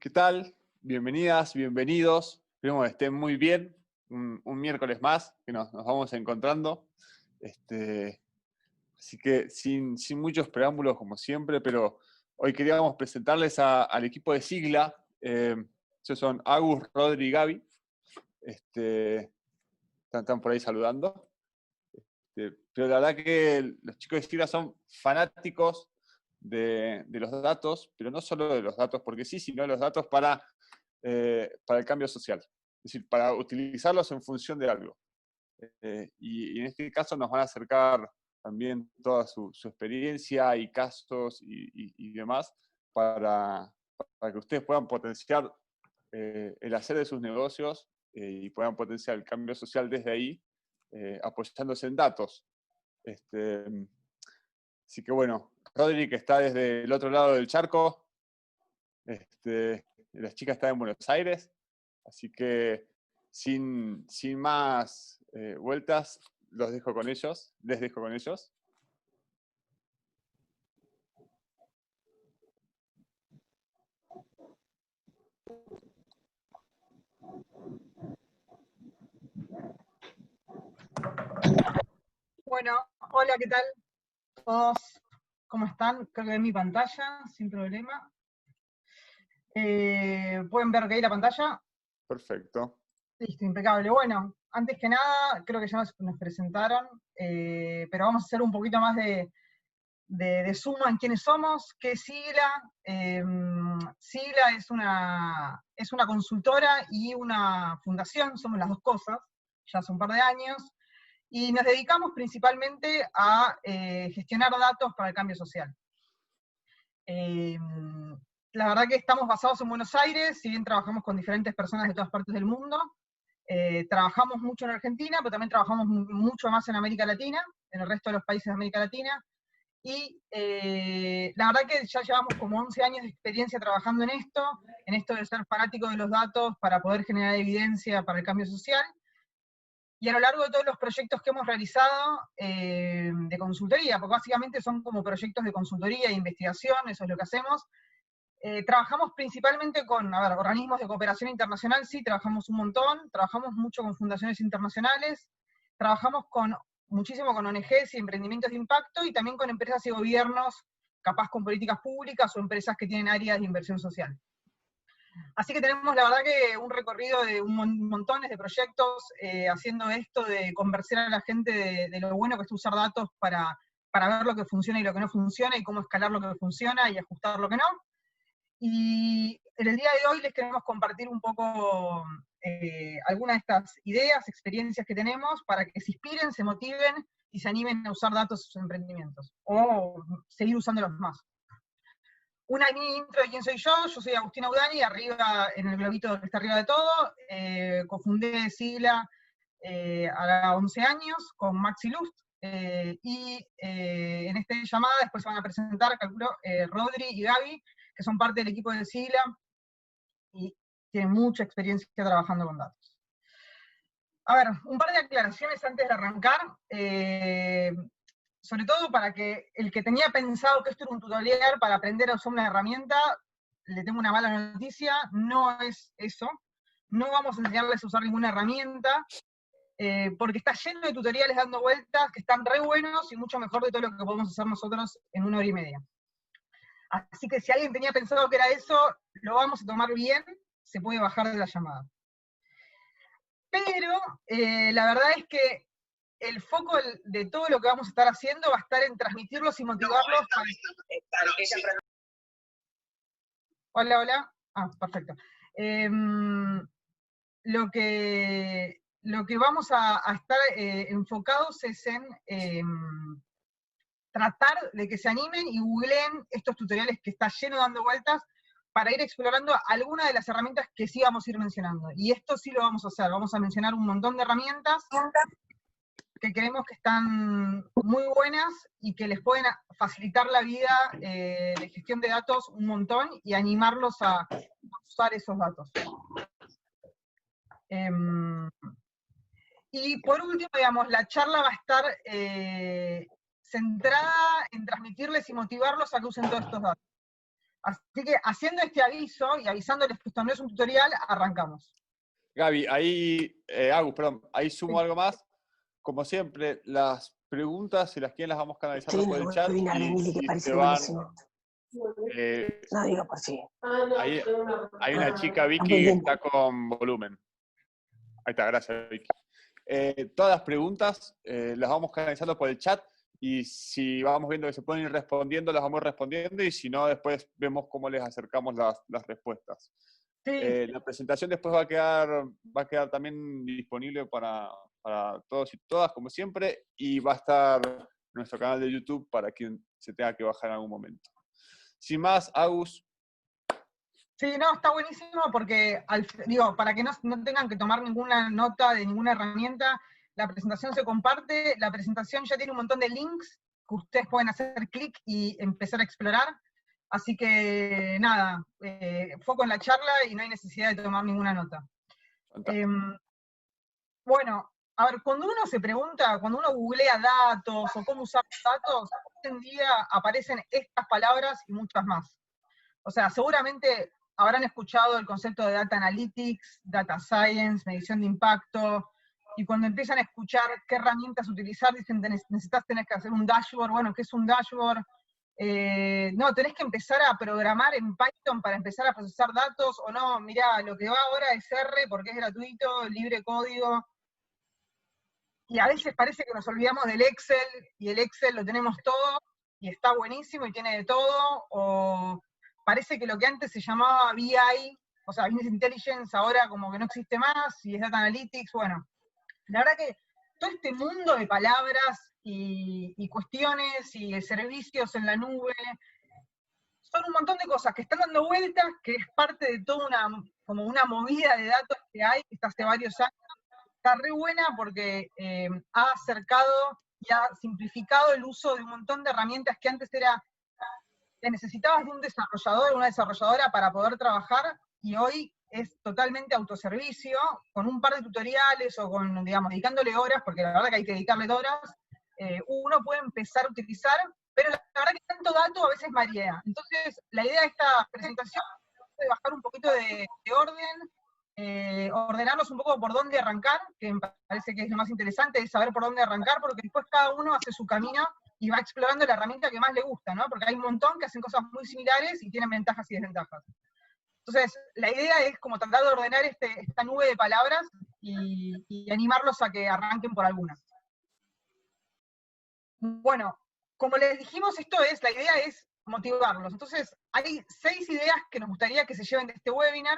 ¿Qué tal? Bienvenidas, bienvenidos. Esperemos que estén muy bien. Un miércoles más que nos vamos encontrando. Así que sin muchos preámbulos, como siempre, pero hoy queríamos presentarles al equipo de Sigla. Ellos son Agus, Rodri y Gaby. Están por ahí saludando. Pero la verdad que los chicos de Sigla son fanáticos de los datos, pero no solo de los datos porque sí, sino de los datos para el cambio social. Es decir, para utilizarlos en función de algo. Y en este caso nos van a acercar también toda su experiencia y casos y demás para que ustedes puedan potenciar el hacer de sus negocios y puedan potenciar el cambio social desde ahí, apoyándose en datos. Así que bueno, Rodri, que está desde el otro lado del charco, la chica está en Buenos Aires, así que sin más vueltas, les dejo con ellos. Bueno, hola, ¿qué tal? Todos, ¿cómo están? Creo que ven mi pantalla, sin problema. ¿Pueden ver ok la pantalla? Perfecto. Listo, impecable. Bueno, antes que nada, creo que ya nos presentaron, pero vamos a hacer un poquito más de suma en quiénes somos, qué es Sigla. Sigla es una consultora y una fundación, somos las dos cosas, ya hace un par de años. Y nos dedicamos principalmente a gestionar datos para el cambio social. La verdad que estamos basados en Buenos Aires, si bien trabajamos con diferentes personas de todas partes del mundo. Trabajamos mucho en Argentina, pero también trabajamos mucho más en América Latina, en el resto de los países de América Latina. Y la verdad que ya llevamos como 11 años de experiencia trabajando en esto de ser fanático de los datos para poder generar evidencia para el cambio social. Y a lo largo de todos los proyectos que hemos realizado de consultoría, porque básicamente son como proyectos de consultoría e investigación, eso es lo que hacemos, trabajamos principalmente con organismos de cooperación internacional, sí, trabajamos un montón, trabajamos mucho con fundaciones internacionales, trabajamos muchísimo con ONGs y emprendimientos de impacto, y también con empresas y gobiernos, capaz con políticas públicas o empresas que tienen áreas de inversión social. Así que tenemos, la verdad, que un recorrido de montones de proyectos haciendo esto de convencer a la gente de lo bueno que es usar datos para ver lo que funciona y lo que no funciona, y cómo escalar lo que funciona y ajustar lo que no. Y en el día de hoy les queremos compartir un poco algunas de estas ideas, experiencias que tenemos, para que se inspiren, se motiven y se animen a usar datos en sus emprendimientos, o seguir usándolos más. Una mini intro de quién soy yo soy Agustina Udani, arriba, en el globito que está arriba de todo, cofundé Sigla a 11 años con Maxi Lust, y en esta llamada después se van a presentar, calculo, Rodri y Gaby, que son parte del equipo de Sigla y tienen mucha experiencia trabajando con datos. A ver, un par de aclaraciones antes de arrancar, sobre todo para que el que tenía pensado que esto era un tutorial para aprender a usar una herramienta, le tengo una mala noticia, no es eso. No vamos a enseñarles a usar ninguna herramienta, porque está lleno de tutoriales dando vueltas que están re buenos y mucho mejor de todo lo que podemos hacer nosotros en 1 hora y media. Así que si alguien tenía pensado que era eso, lo vamos a tomar bien, se puede bajar de la llamada. Pero la verdad es que el foco de todo lo que vamos a estar haciendo va a estar en transmitirlos y motivarlos. Hola, hola. Ah, perfecto. Lo que vamos a estar enfocados es en tratar de que se animen y googleen estos tutoriales que está lleno dando vueltas, para ir explorando algunas de las herramientas que sí vamos a ir mencionando. Y esto sí lo vamos a hacer, vamos a mencionar un montón de herramientas que creemos que están muy buenas y que les pueden facilitar la vida de gestión de datos un montón y animarlos a usar esos datos. Y por último, digamos, la charla va a estar centrada en transmitirles y motivarlos a que usen todos estos datos. Así que haciendo este aviso y avisándoles que esto no es un tutorial, arrancamos. Gaby, ahí, Agus, perdón, ahí sumo Sí. algo más. Como siempre, las preguntas, si las quieren, las vamos canalizando Estoy por en el el chat webinar de y Mili que si parece se van. buenísimo. eh, No digo por sí. ahí hay una chica, Vicky, muy que bien. está con volumen. Ahí está, gracias, Vicky. Todas las preguntas las vamos canalizando por el chat y si vamos viendo que se pueden ir respondiendo, las vamos respondiendo y si no, después vemos cómo les acercamos las respuestas. Sí. La presentación después va a quedar también disponible para todos y todas, como siempre, y va a estar en nuestro canal de YouTube para quien se tenga que bajar en algún momento. Sin más, Agus. Sí, no, está buenísimo porque, digo, para que no tengan que tomar ninguna nota de ninguna herramienta, la presentación se comparte, la presentación ya tiene un montón de links que ustedes pueden hacer clic y empezar a explorar. Así que, nada, foco en la charla y no hay necesidad de tomar ninguna nota. Bueno, a ver, cuando uno se pregunta, cuando uno googlea datos o cómo usar datos, hoy en día aparecen estas palabras y muchas más. O sea, seguramente habrán escuchado el concepto de data analytics, data science, medición de impacto, y cuando empiezan a escuchar qué herramientas utilizar, dicen, necesitas tener que hacer un dashboard. Bueno, ¿qué es un dashboard? No, tenés que empezar a programar en Python para empezar a procesar datos, o no, mirá, lo que va ahora es R porque es gratuito, libre código. Y a veces parece que nos olvidamos del Excel, y el Excel lo tenemos todo, y está buenísimo y tiene de todo, o parece que lo que antes se llamaba BI, o sea, Business Intelligence, ahora como que no existe más, y es Data Analytics. Bueno, la verdad que todo este mundo de palabras y cuestiones y servicios en la nube, son un montón de cosas que están dando vueltas, que es parte de toda como una movida de datos que hay, que está hace varios años. Está re buena porque ha acercado y ha simplificado el uso de un montón de herramientas que antes que necesitabas de un desarrollador o una desarrolladora para poder trabajar, y hoy es totalmente autoservicio, con un par de tutoriales o con, digamos, dedicándole horas, porque la verdad que hay que dedicarle horas, uno puede empezar a utilizar, pero la verdad que tanto dato a veces marea. Entonces, la idea de esta presentación es bajar un poquito de orden, ordenarnos un poco por dónde arrancar, que me parece que es lo más interesante, es saber por dónde arrancar, porque después cada uno hace su camino y va explorando la herramienta que más le gusta, ¿no? Porque hay un montón que hacen cosas muy similares y tienen ventajas y desventajas. Entonces, la idea es como tratar de ordenar esta nube de palabras y animarlos a que arranquen por alguna. Bueno, como les dijimos, la idea es motivarlos. Entonces, hay 6 ideas que nos gustaría que se lleven de este webinar,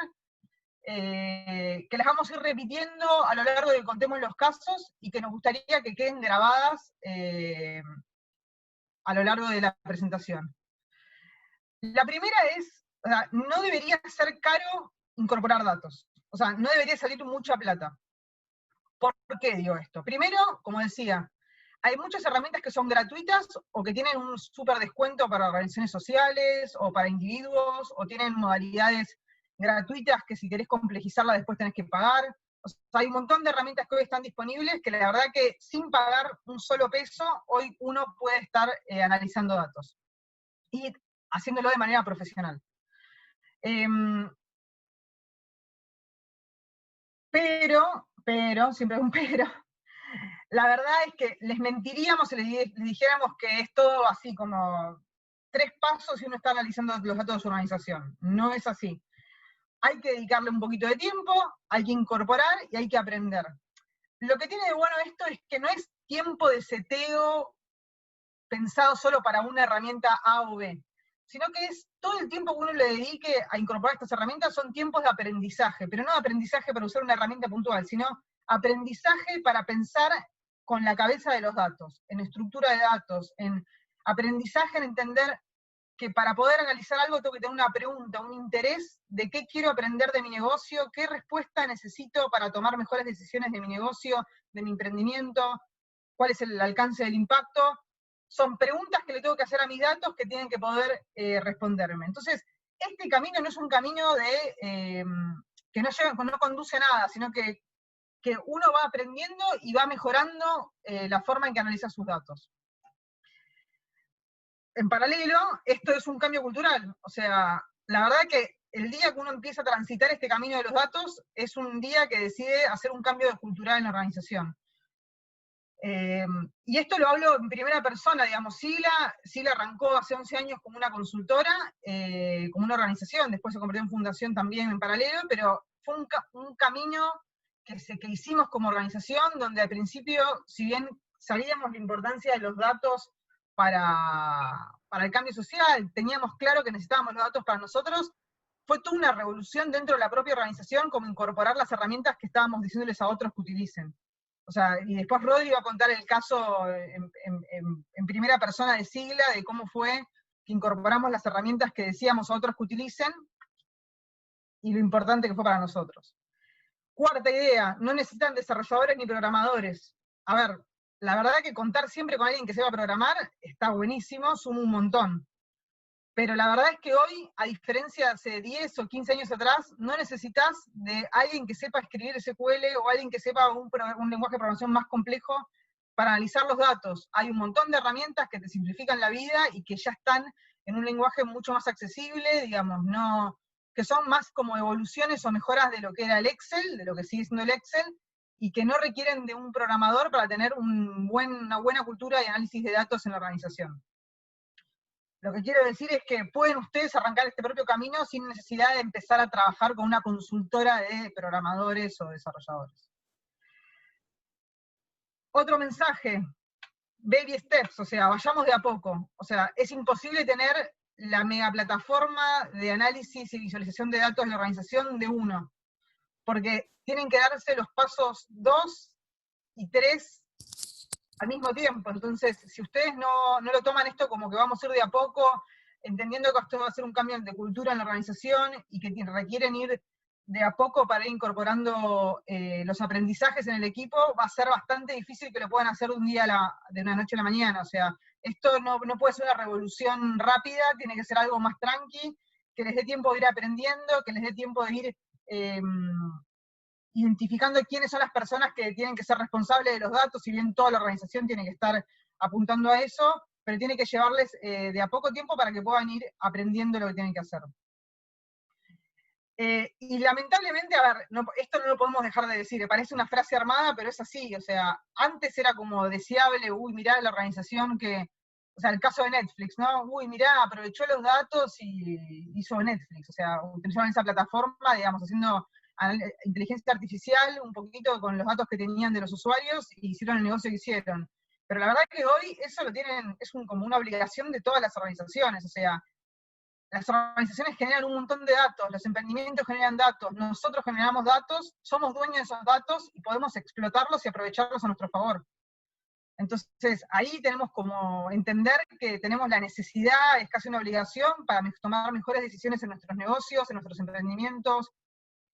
que las vamos a ir repitiendo a lo largo de que contemos los casos y que nos gustaría que queden grabadas a lo largo de la presentación. La primera es, o sea, no debería ser caro incorporar datos. O sea, no debería salir mucha plata. ¿Por qué digo esto? Primero, como decía, hay muchas herramientas que son gratuitas o que tienen un súper descuento para organizaciones sociales o para individuos, o tienen modalidades gratuitas que si querés complejizarla después tenés que pagar. O sea, hay un montón de herramientas que hoy están disponibles que la verdad que sin pagar un solo peso, hoy uno puede estar analizando datos y haciéndolo de manera profesional. Pero, siempre hay un pero, la verdad es que les mentiríamos si les dijéramos que es todo así como 3 pasos y uno está analizando los datos de su organización. No es así. Hay que dedicarle un poquito de tiempo, hay que incorporar y hay que aprender. Lo que tiene de bueno esto es que no es tiempo de seteo pensado solo para una herramienta A o B, sino que es todo el tiempo que uno le dedique a incorporar estas herramientas, son tiempos de aprendizaje, pero no de aprendizaje para usar una herramienta puntual, sino aprendizaje para pensar con la cabeza de los datos, en estructura de datos, en aprendizaje en entender que para poder analizar algo tengo que tener una pregunta, un interés de qué quiero aprender de mi negocio, qué respuesta necesito para tomar mejores decisiones de mi negocio, de mi emprendimiento, cuál es el alcance del impacto. Son preguntas que le tengo que hacer a mis datos que tienen que poder responderme. Entonces, este camino no es un camino que no conduce a nada, sino que uno va aprendiendo y va mejorando la forma en que analiza sus datos. en paralelo, esto es un cambio cultural. O sea, la verdad que el día que uno empieza a transitar este camino de los datos, es un día que decide hacer un cambio cultural en la organización. Y esto lo hablo en primera persona, digamos, Sigla arrancó hace 11 años como una consultora, como una organización, después se convirtió en fundación también en paralelo, pero fue un camino que hicimos como organización, donde al principio, si bien sabíamos la importancia de los datos para el cambio social, teníamos claro que necesitábamos los datos para nosotros, fue toda una revolución dentro de la propia organización, como incorporar las herramientas que estábamos diciéndoles a otros que utilicen. O sea, y después Rodri va a contar el caso en primera persona de Sigla, de cómo fue que incorporamos las herramientas que decíamos a otros que utilicen, y lo importante que fue para nosotros. Cuarta idea, no necesitan desarrolladores ni programadores. A ver, la verdad que contar siempre con alguien que sepa programar está buenísimo, suma un montón. Pero la verdad es que hoy, a diferencia de hace 10 o 15 años atrás, no necesitas de alguien que sepa escribir SQL o alguien que sepa un lenguaje de programación más complejo para analizar los datos. Hay un montón de herramientas que te simplifican la vida y que ya están en un lenguaje mucho más accesible, digamos, que son más como evoluciones o mejoras de lo que era el Excel, de lo que sigue siendo el Excel, y que no requieren de un programador para tener una buena cultura de análisis de datos en la organización. Lo que quiero decir es que pueden ustedes arrancar este propio camino sin necesidad de empezar a trabajar con una consultora de programadores o desarrolladores. Otro mensaje, baby steps, o sea, vayamos de a poco. O sea, es imposible tener la mega plataforma de análisis y visualización de datos de la organización de uno, porque tienen que darse los pasos 2 y 3 al mismo tiempo. Entonces, si ustedes no lo toman esto como que vamos a ir de a poco, entendiendo que esto va a ser un cambio de cultura en la organización y que requieren ir de a poco para ir incorporando los aprendizajes en el equipo, va a ser bastante difícil que lo puedan hacer de una noche a la mañana. O sea, esto no puede ser una revolución rápida, tiene que ser algo más tranqui, que les dé tiempo de ir aprendiendo, que les dé tiempo de ir identificando quiénes son las personas que tienen que ser responsables de los datos, si bien toda la organización tiene que estar apuntando a eso, pero tiene que llevarles de a poco tiempo para que puedan ir aprendiendo lo que tienen que hacer. Y lamentablemente, a ver, esto no lo podemos dejar de decir, parece una frase armada, pero es así, o sea, antes era como deseable, uy, mirá la organización o sea, el caso de Netflix, ¿no? Uy, mirá, aprovechó los datos y hizo Netflix, o sea, utilizaron esa plataforma, digamos, haciendo inteligencia artificial, un poquito con los datos que tenían de los usuarios, y hicieron el negocio que hicieron. Pero la verdad que hoy eso lo tienen, como una obligación de todas las organizaciones, o sea, las organizaciones generan un montón de datos, los emprendimientos generan datos, nosotros generamos datos, somos dueños de esos datos y podemos explotarlos y aprovecharlos a nuestro favor. Entonces, ahí tenemos como entender que tenemos la necesidad, es casi una obligación, para tomar mejores decisiones en nuestros negocios, en nuestros emprendimientos,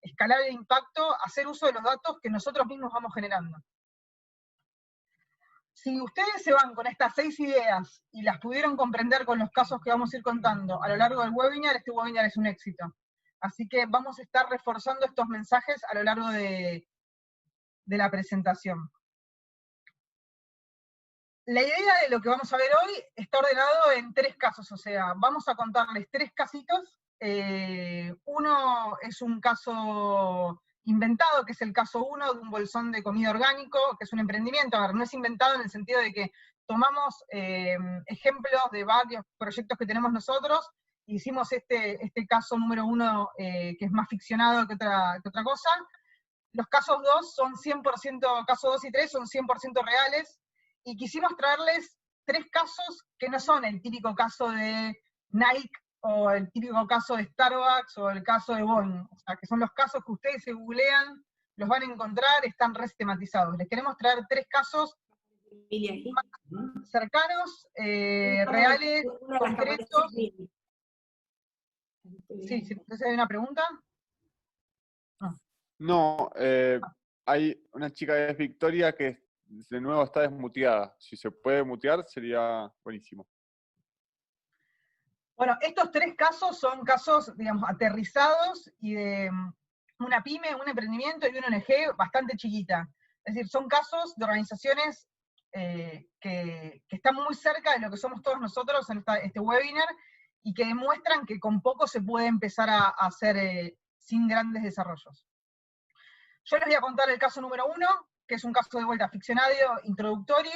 escalar el impacto, hacer uso de los datos que nosotros mismos vamos generando. Si ustedes se van con estas 6 ideas y las pudieron comprender con los casos que vamos a ir contando a lo largo del webinar, este webinar es un éxito. Así que vamos a estar reforzando estos mensajes a lo largo de la presentación. La idea de lo que vamos a ver hoy está ordenado en 3 casos, o sea, vamos a contarles 3 casitos. Uno es un caso inventado, que es el caso 1 de un bolsón de comida orgánico, que es un emprendimiento. A ver, no es inventado en el sentido de que tomamos ejemplos de varios proyectos que tenemos nosotros, e hicimos este caso número 1, que es más ficcionado que otra cosa. Los casos 2 son 100%, caso 2 y 3 son 100% reales, y quisimos traerles 3 casos que no son el típico caso de Nike, o el típico caso de Starbucks, o el caso de Boeing, o sea, que son los casos que ustedes se googlean, los van a encontrar, están restematizados. Les queremos traer 3 casos más cercanos, reales, concretos. Sí, entonces hay una pregunta. No, hay una chica de Victoria que de nuevo está desmuteada. Si se puede mutear, sería buenísimo. Bueno, estos 3 casos son casos, digamos, aterrizados y de una pyme, un emprendimiento y una ONG bastante chiquita. Es decir, son casos de organizaciones que están muy cerca de lo que somos todos nosotros en este webinar, y que demuestran que con poco se puede empezar a hacer sin grandes desarrollos. Yo les voy a contar el caso número 1, que es un caso de vuelta ficcionario introductorio.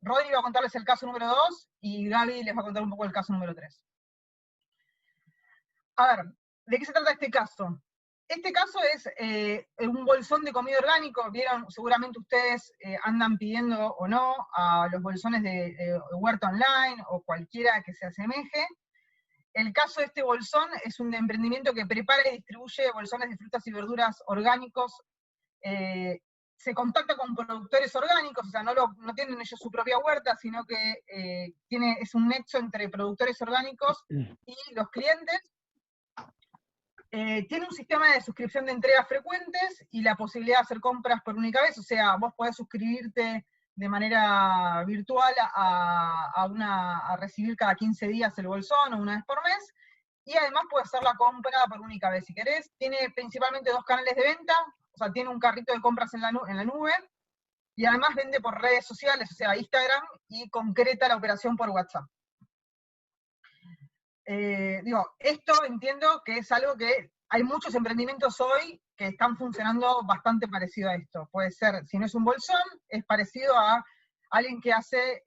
Rodri va a contarles el caso número 2, y Gaby les va a contar un poco el caso número 3. A ver, ¿de qué se trata este caso? Este caso es un bolsón de comida orgánico. Vieron, seguramente ustedes andan pidiendo o no a los bolsones de Huerta Online o cualquiera que se asemeje. El caso de este bolsón es un emprendimiento que prepara y distribuye bolsones de frutas y verduras orgánicos. Se contacta con productores orgánicos, o sea, no tienen ellos su propia huerta, sino que es un nexo entre productores orgánicos y los clientes. Tiene un sistema de suscripción de entregas frecuentes y la posibilidad de hacer compras por única vez, o sea, vos podés suscribirte de manera virtual a recibir cada 15 días el bolsón o una vez por mes, y además puedes hacer la compra por única vez si querés. Tiene principalmente 2 canales de venta, o sea, tiene un carrito de compras en la nube, y además vende por redes sociales, o sea, Instagram, y concreta la operación por WhatsApp. Esto entiendo que es algo que hay muchos emprendimientos hoy que están funcionando bastante parecido a esto. Puede ser, si no es un bolsón, es parecido a alguien que hace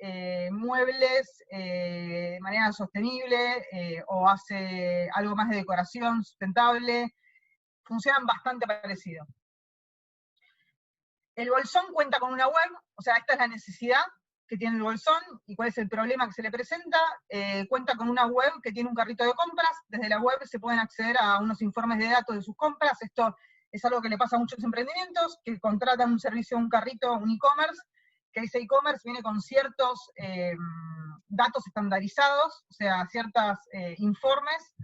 muebles de manera sostenible, o hace algo más de decoración sustentable. Funcionan bastante parecido. El bolsón cuenta con una web, o sea, esta es la necesidad que tiene el bolsón y cuál es el problema que se le presenta. Cuenta con una web que tiene un carrito de compras. Desde la web se pueden acceder a unos informes de datos de sus compras. Esto es algo que le pasa a muchos emprendimientos, que contratan un servicio, un carrito, un e-commerce, que ese e-commerce viene con ciertos datos estandarizados, o sea, ciertos informes.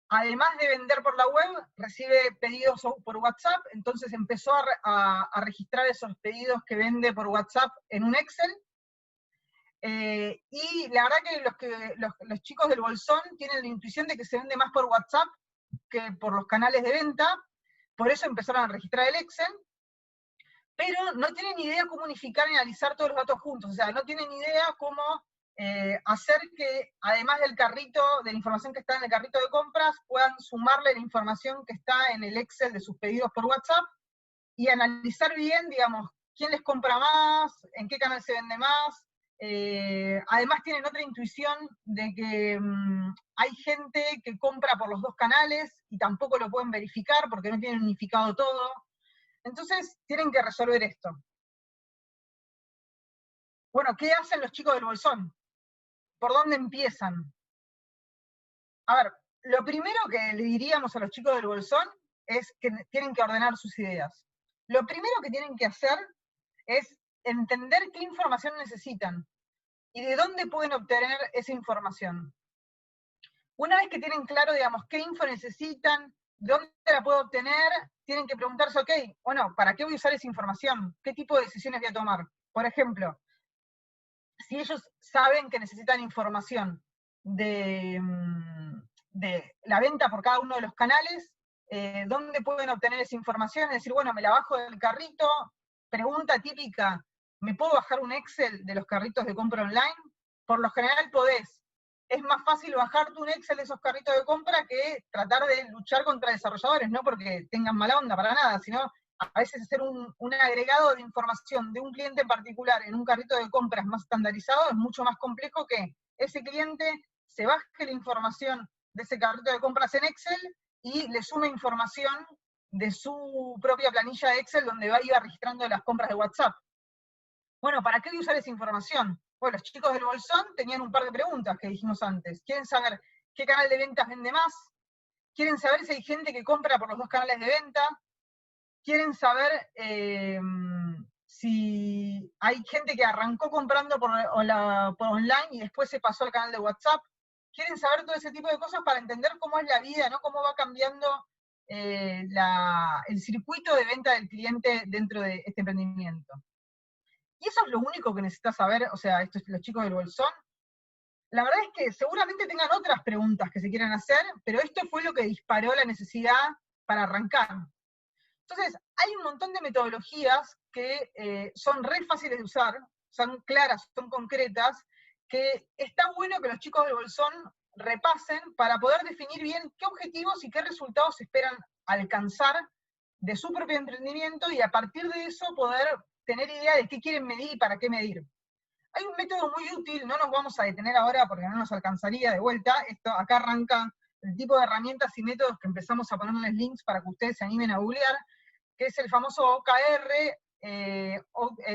Además de vender por la web, recibe pedidos por WhatsApp, entonces empezó a registrar esos pedidos que vende por WhatsApp en un Excel. Y la verdad que los chicos del bolsón tienen la intuición de que se vende más por WhatsApp que por los canales de venta, por eso empezaron a registrar el Excel, pero no tienen idea cómo unificar y analizar todos los datos juntos, o sea, no tienen idea cómo hacer que, además del carrito, de la información que está en el carrito de compras, puedan sumarle la información que está en el Excel de sus pedidos por WhatsApp, y analizar bien, digamos, quién les compra más, en qué canal se vende más. Además tienen otra intuición de que hay gente que compra por los 2 canales, y tampoco lo pueden verificar porque no tienen unificado todo. Entonces, tienen que resolver esto. Bueno, ¿qué hacen los chicos del bolsón? ¿Por dónde empiezan? A ver, lo primero que le diríamos a los chicos del bolsón es que tienen que ordenar sus ideas. Lo primero que tienen que hacer es entender qué información necesitan y de dónde pueden obtener esa información. Una vez que tienen claro, digamos, qué info necesitan, de dónde la puedo obtener, tienen que preguntarse, ok, bueno, ¿para qué voy a usar esa información? ¿Qué tipo de decisiones voy a tomar? Por ejemplo, si ellos saben que necesitan información de la venta por cada uno de los canales, ¿dónde pueden obtener esa información? Es decir, bueno, me la bajo del carrito. Pregunta típica, ¿me puedo bajar un Excel de los carritos de compra online? Por lo general podés. Es más fácil bajarte un Excel de esos carritos de compra que tratar de luchar contra desarrolladores, no porque tengan mala onda, para nada, sino a veces hacer un agregado de información de un cliente en particular en un carrito de compras más estandarizado es mucho más complejo que ese cliente se baje la información de ese carrito de compras en Excel y le sume información de su propia planilla de Excel donde iba registrando las compras de WhatsApp. Bueno, ¿para qué voy a usar esa información? Bueno, los chicos del bolsón tenían un par de preguntas que dijimos antes. ¿Quieren saber qué canal de ventas vende más? ¿Quieren saber si hay gente que compra por los 2 canales de venta? ¿Quieren saber si hay gente que arrancó comprando por online y después se pasó al canal de WhatsApp? Quieren saber todo ese tipo de cosas para entender cómo es la vida, ¿no? Cómo va cambiando el circuito de venta del cliente dentro de este emprendimiento. Y eso es lo único que necesitas saber, o sea, los chicos del bolsón. La verdad es que seguramente tengan otras preguntas que se quieran hacer, pero esto fue lo que disparó la necesidad para arrancar. Entonces, hay un montón de metodologías que son re fáciles de usar, son claras, son concretas, que está bueno que los chicos del Bolsón repasen para poder definir bien qué objetivos y qué resultados esperan alcanzar de su propio emprendimiento y a partir de eso poder tener idea de qué quieren medir y para qué medir. Hay un método muy útil, no nos vamos a detener ahora porque no nos alcanzaría de vuelta, esto acá arranca el tipo de herramientas y métodos que empezamos a ponerles links para que ustedes se animen a googlear, que es el famoso OKR,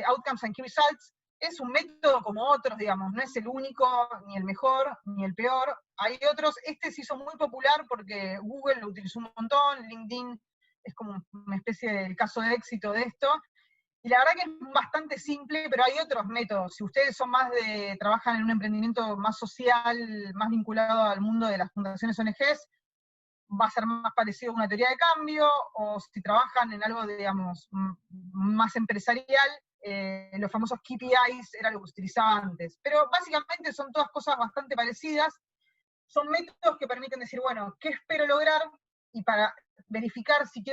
Outcomes and Key Results. Es un método como otros, digamos, no es el único, ni el mejor, ni el peor. Hay otros, este se hizo muy popular porque Google lo utilizó un montón, LinkedIn es como una especie de caso de éxito de esto, y la verdad que es bastante simple, pero hay otros métodos. Si ustedes son más trabajan en un emprendimiento más social, más vinculado al mundo de las fundaciones ONGs, va a ser más parecido a una teoría de cambio, o si trabajan en algo, digamos, más empresarial, los famosos KPIs era lo que se utilizaba antes. Pero básicamente son todas cosas bastante parecidas, son métodos que permiten decir, bueno, ¿qué espero lograr? Y para verificar si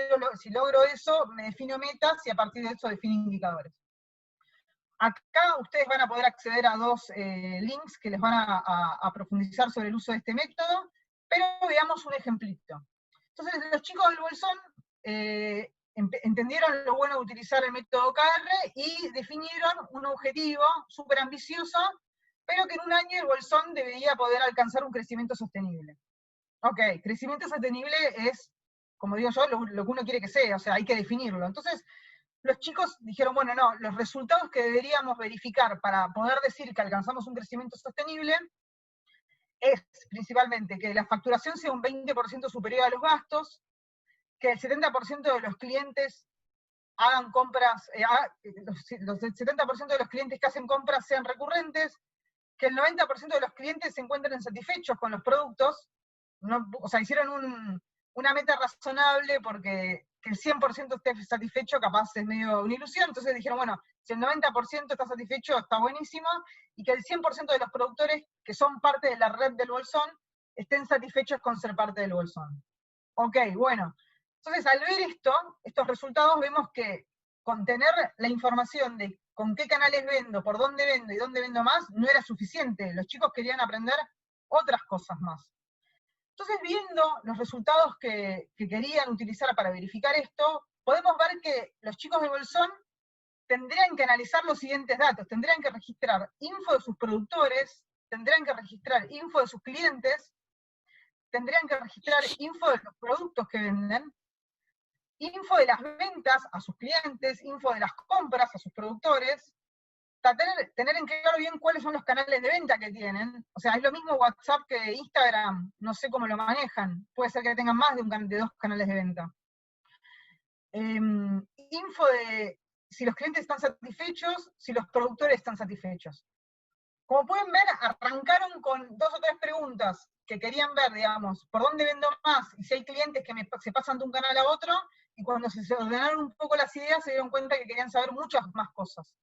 logro eso, me defino metas y a partir de eso defino indicadores. Acá ustedes van a poder acceder a dos links que les van a profundizar sobre el uso de este método, pero veamos un ejemplito. Entonces, los chicos del Bolsón entendieron lo bueno de utilizar el método OKR y definieron un objetivo súper ambicioso, pero que en un año el Bolsón debería poder alcanzar un crecimiento sostenible. Ok, crecimiento sostenible es, como digo yo, lo que uno quiere que sea, o sea, hay que definirlo. Entonces, los chicos dijeron, bueno, no, los resultados que deberíamos verificar para poder decir que alcanzamos un crecimiento sostenible es principalmente que la facturación sea un 20% superior a los gastos, que el 70% de los clientes hagan compras, los 70% de los clientes que hacen compras sean recurrentes, que el 90% de los clientes se encuentren satisfechos con los productos, no, o sea, hicieron una meta razonable porque que el 100% esté satisfecho capaz es medio una ilusión, entonces dijeron, bueno, si el 90% está satisfecho está buenísimo, y que el 100% de los productores que son parte de la red del Bolsón estén satisfechos con ser parte del Bolsón. Ok, bueno, entonces al ver estos resultados vemos que con tener la información de con qué canales vendo, por dónde vendo y dónde vendo más, no era suficiente. Los chicos querían aprender otras cosas más. Entonces, viendo los resultados que querían utilizar para verificar esto, podemos ver que los chicos de Bolsón tendrían que analizar los siguientes datos. Tendrían que registrar info de sus productores, tendrían que registrar info de sus clientes, tendrían que registrar info de los productos que venden, info de las ventas a sus clientes, info de las compras a sus productores, tener en claro bien cuáles son los canales de venta que tienen. O sea, es lo mismo WhatsApp que Instagram, no sé cómo lo manejan. Puede ser que tengan más de 2 canales de venta. Info de si los clientes están satisfechos, si los productores están satisfechos. Como pueden ver, arrancaron con 2 o 3 preguntas que querían ver, digamos, por dónde vendo más, y si hay clientes que se pasan de un canal a otro, y cuando se ordenaron un poco las ideas se dieron cuenta que querían saber muchas más cosas.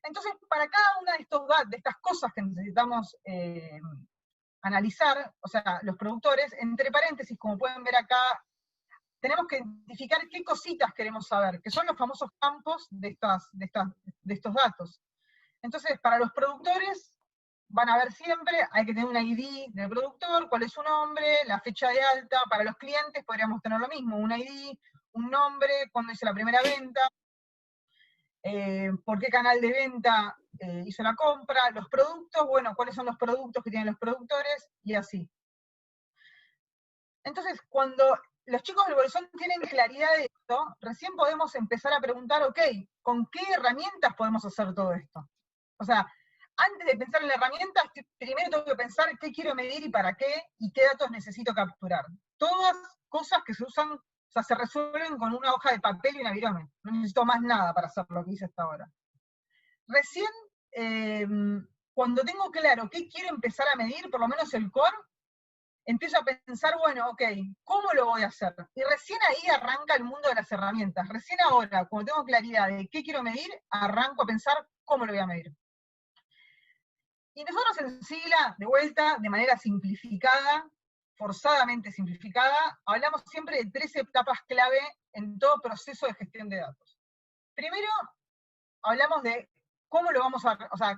Entonces, para cada una de estas cosas que necesitamos analizar, o sea, los productores, entre paréntesis, como pueden ver acá, tenemos que identificar qué cositas queremos saber, que son los famosos campos de estos datos. Entonces, para los productores, van a ver siempre, hay que tener una ID del productor, cuál es su nombre, la fecha de alta. Para los clientes podríamos tener lo mismo, un ID, un nombre, cuándo hizo la primera venta, por qué canal de venta hizo la compra, los productos, bueno, cuáles son los productos que tienen los productores, y así. Entonces, cuando los chicos del Bolsón tienen claridad de esto, recién podemos empezar a preguntar, ok, ¿con qué herramientas podemos hacer todo esto? O sea, antes de pensar en la herramienta, primero tengo que pensar qué quiero medir y para qué, y qué datos necesito capturar. Todas cosas que se usan, o sea, se resuelven con una hoja de papel y una virome. No necesito más nada para hacer lo que hice hasta ahora. Recién, cuando tengo claro qué quiero empezar a medir, por lo menos el core, empiezo a pensar, bueno, ok, ¿cómo lo voy a hacer? Y recién ahí arranca el mundo de las herramientas. Recién ahora, cuando tengo claridad de qué quiero medir, arranco a pensar cómo lo voy a medir. Y nosotros en Sigla, de vuelta, de manera simplificada, forzadamente simplificada, hablamos siempre de 3 etapas clave en todo proceso de gestión de datos. Primero, hablamos de cómo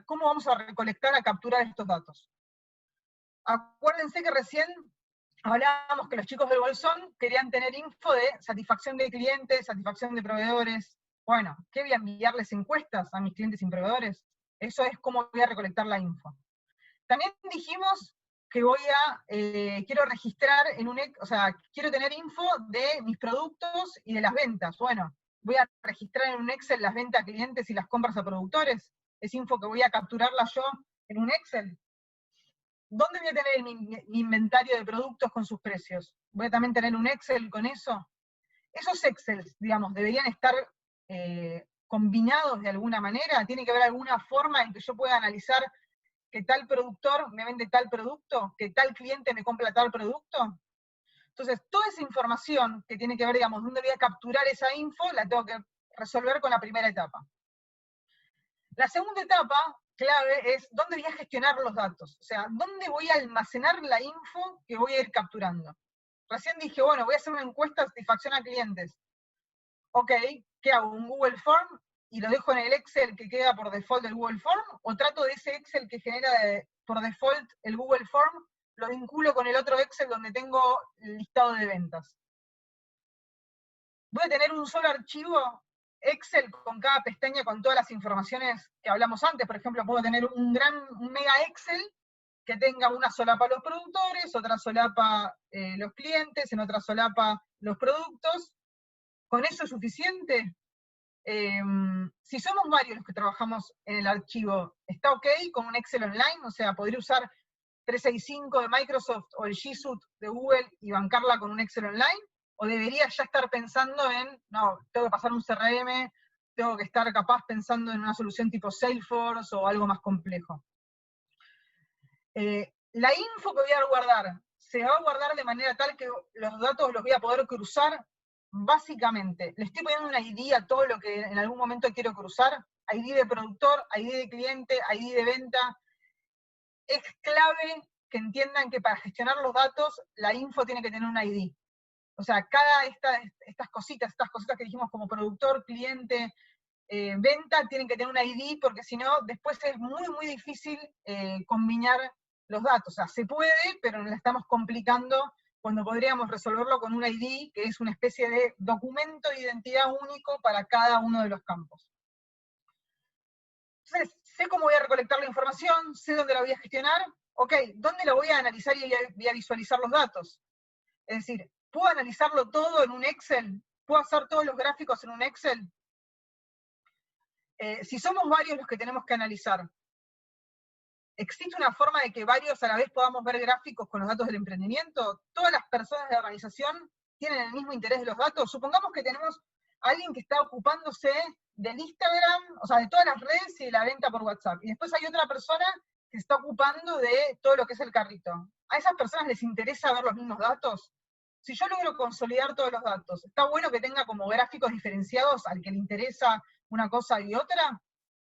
cómo vamos a recolectar, a capturar estos datos. Acuérdense que recién hablábamos que los chicos del Bolsón querían tener info de satisfacción de clientes, satisfacción de proveedores. Bueno, ¿qué voy a enviarles encuestas a mis clientes y proveedores? Eso es cómo voy a recolectar la info. También dijimos que quiero registrar quiero tener info de mis productos y de las ventas. Bueno, voy a registrar en un Excel las ventas a clientes y las compras a productores. Es info que voy a capturarla yo en un Excel. ¿Dónde voy a tener mi inventario de productos con sus precios? ¿Voy a también tener un Excel con eso? Esos Excels, digamos, deberían estar combinados de alguna manera. Tiene que haber alguna forma en que yo pueda analizar que tal productor me vende tal producto, que tal cliente me compra tal producto. Entonces, toda esa información que tiene que ver, digamos, dónde voy a capturar esa info, la tengo que resolver con la primera etapa. La segunda etapa clave es dónde voy a gestionar los datos, o sea, dónde voy a almacenar la info que voy a ir capturando. Recién dije, bueno, voy a hacer una encuesta de satisfacción a clientes. Ok, ¿qué hago? ¿Un Google Form? ¿Y lo dejo en el Excel que queda por default del Google Form? ¿O trato de ese Excel que genera por default el Google Form, lo vinculo con el otro Excel donde tengo el listado de ventas? Voy a tener un solo archivo Excel con cada pestaña con todas las informaciones que hablamos antes. Por ejemplo, puedo tener un mega Excel que tenga una solapa los productores, otra solapa los clientes, en otra solapa los productos. ¿Con eso es suficiente? Si somos varios los que trabajamos en el archivo, ¿está ok con un Excel online? O sea, ¿podría usar 365 de Microsoft o el G Suite de Google y bancarla con un Excel online? ¿O debería ya estar pensando en, no, tengo que pasar un CRM, tengo que estar capaz pensando en una solución tipo Salesforce o algo más complejo? La info que voy a guardar, ¿se va a guardar de manera tal que los datos los voy a poder cruzar? Básicamente, le estoy poniendo una ID a todo lo que en algún momento quiero cruzar, ID de productor, ID de cliente, ID de venta. Es clave que entiendan que para gestionar los datos, la info tiene que tener un ID. O sea, estas cositas que dijimos como productor, cliente, venta, tienen que tener un ID, porque si no, después es muy, muy difícil combinar los datos. O sea, se puede, pero nos la estamos complicando cuando podríamos resolverlo con un ID, que es una especie de documento de identidad único para cada uno de los campos. Entonces, sé cómo voy a recolectar la información, sé dónde la voy a gestionar, ok, ¿dónde la voy a analizar y voy a visualizar los datos? Es decir, ¿puedo analizarlo todo en un Excel? ¿Puedo hacer todos los gráficos en un Excel? Si somos varios los que tenemos que analizar, ¿existe una forma de que varios a la vez podamos ver gráficos con los datos del emprendimiento? ¿Todas las personas de la organización tienen el mismo interés de los datos? Supongamos que tenemos a alguien que está ocupándose del Instagram, o sea, de todas las redes y de la venta por WhatsApp. Y después hay otra persona que se está ocupando de todo lo que es el carrito. ¿A esas personas les interesa ver los mismos datos? Si yo logro consolidar todos los datos, ¿está bueno que tenga como gráficos diferenciados al que le interesa una cosa y otra?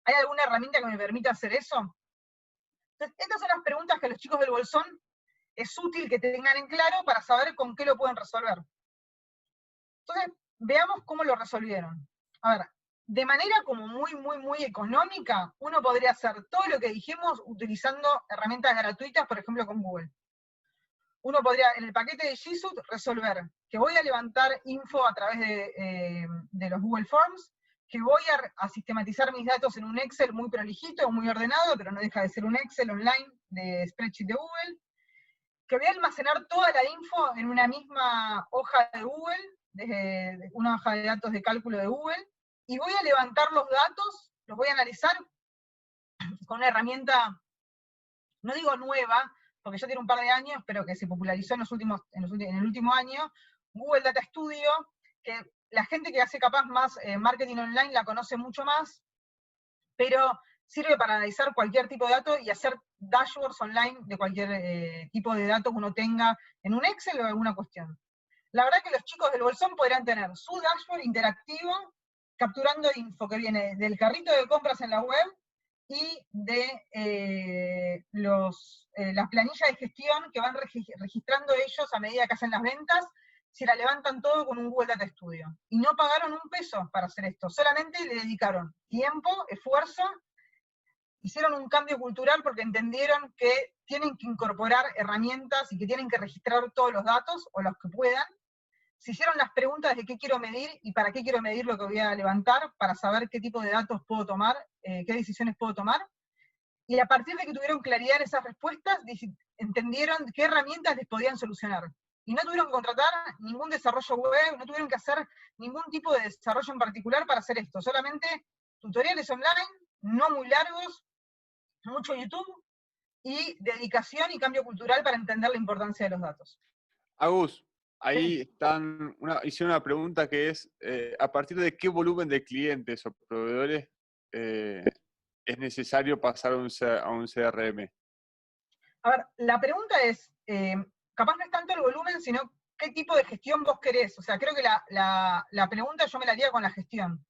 ¿Hay alguna herramienta que me permita hacer eso? Entonces, estas son las preguntas que a los chicos del Bolsón es útil que tengan en claro para saber con qué lo pueden resolver. Entonces, veamos cómo lo resolvieron. A ver, de manera como muy, muy, muy económica, uno podría hacer todo lo que dijimos utilizando herramientas gratuitas, por ejemplo, con Google. Uno podría, en el paquete de G Suite, resolver que voy a levantar info a través de los Google Forms, que voy a sistematizar mis datos en un Excel muy prolijito, muy ordenado, pero no deja de ser un Excel online de spreadsheet de Google, que voy a almacenar toda la info en una misma hoja de Google, desde una hoja de datos de cálculo de Google, y voy a levantar los datos, los voy a analizar con una herramienta, no digo nueva, porque ya tiene un par de años, pero que se popularizó en el último año, Google Data Studio, que la gente que hace capaz más marketing online la conoce mucho más, pero sirve para analizar cualquier tipo de dato y hacer dashboards online de cualquier tipo de dato que uno tenga en un Excel o alguna cuestión. La verdad que los chicos del Bolsón podrán tener su dashboard interactivo, capturando info que viene del carrito de compras en la web, y de la planilla de gestión que van registrando ellos a medida que hacen las ventas, se la levantan todo con un Google Data Studio. Y no pagaron un peso para hacer esto, solamente le dedicaron tiempo, esfuerzo, hicieron un cambio cultural porque entendieron que tienen que incorporar herramientas y que tienen que registrar todos los datos, o los que puedan. Se hicieron las preguntas de qué quiero medir y para qué quiero medir lo que voy a levantar, para saber qué tipo de datos puedo tomar, qué decisiones puedo tomar. Y a partir de que tuvieron claridad en esas respuestas, entendieron qué herramientas les podían solucionar. Y no tuvieron que contratar ningún desarrollo web, no tuvieron que hacer ningún tipo de desarrollo en particular para hacer esto. Solamente tutoriales online, no muy largos, mucho YouTube, y dedicación y cambio cultural para entender la importancia de los datos. Agus, ahí Sí. hicieron una pregunta que es, ¿a partir de qué volumen de clientes o proveedores es necesario pasar a un CRM? A ver, la pregunta es, capaz no es tanto el volumen, sino qué tipo de gestión vos querés. O sea, creo que la pregunta yo me la haría con la gestión.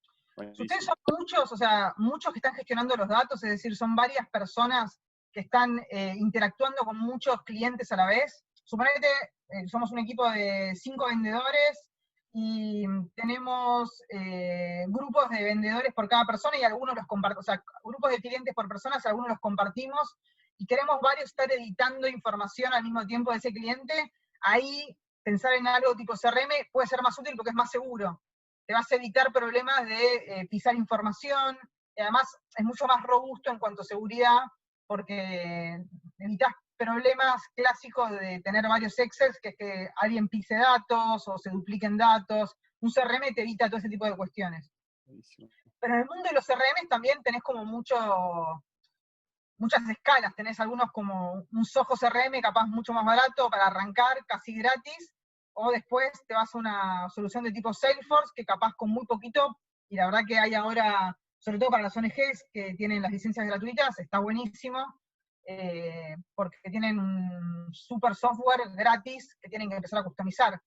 Si ustedes son muchos, o sea, muchos que están gestionando los datos, es decir, son varias personas que están interactuando con muchos clientes a la vez. Suponete, somos un equipo de 5 vendedores y tenemos grupos de vendedores por cada persona y algunos los compartimos, o sea, grupos de clientes por personas, algunos los compartimos, y queremos varios estar editando información al mismo tiempo de ese cliente. Ahí pensar en algo tipo CRM puede ser más útil porque es más seguro. Te vas a evitar problemas de pisar información, y además es mucho más robusto en cuanto a seguridad, porque evitas problemas clásicos de tener varios Excels, que es que alguien pise datos o se dupliquen datos. Un CRM te evita todo ese tipo de cuestiones. Buenísimo. Pero en el mundo de los CRM también tenés como muchas escalas. Tenés algunos como un Soho CRM capaz mucho más barato para arrancar, casi gratis, o después te vas a una solución de tipo Salesforce, que capaz con muy poquito, y la verdad que hay ahora, sobre todo para las ONGs que tienen las licencias gratuitas, está buenísimo, porque tienen un super software gratis que tienen que empezar a customizar.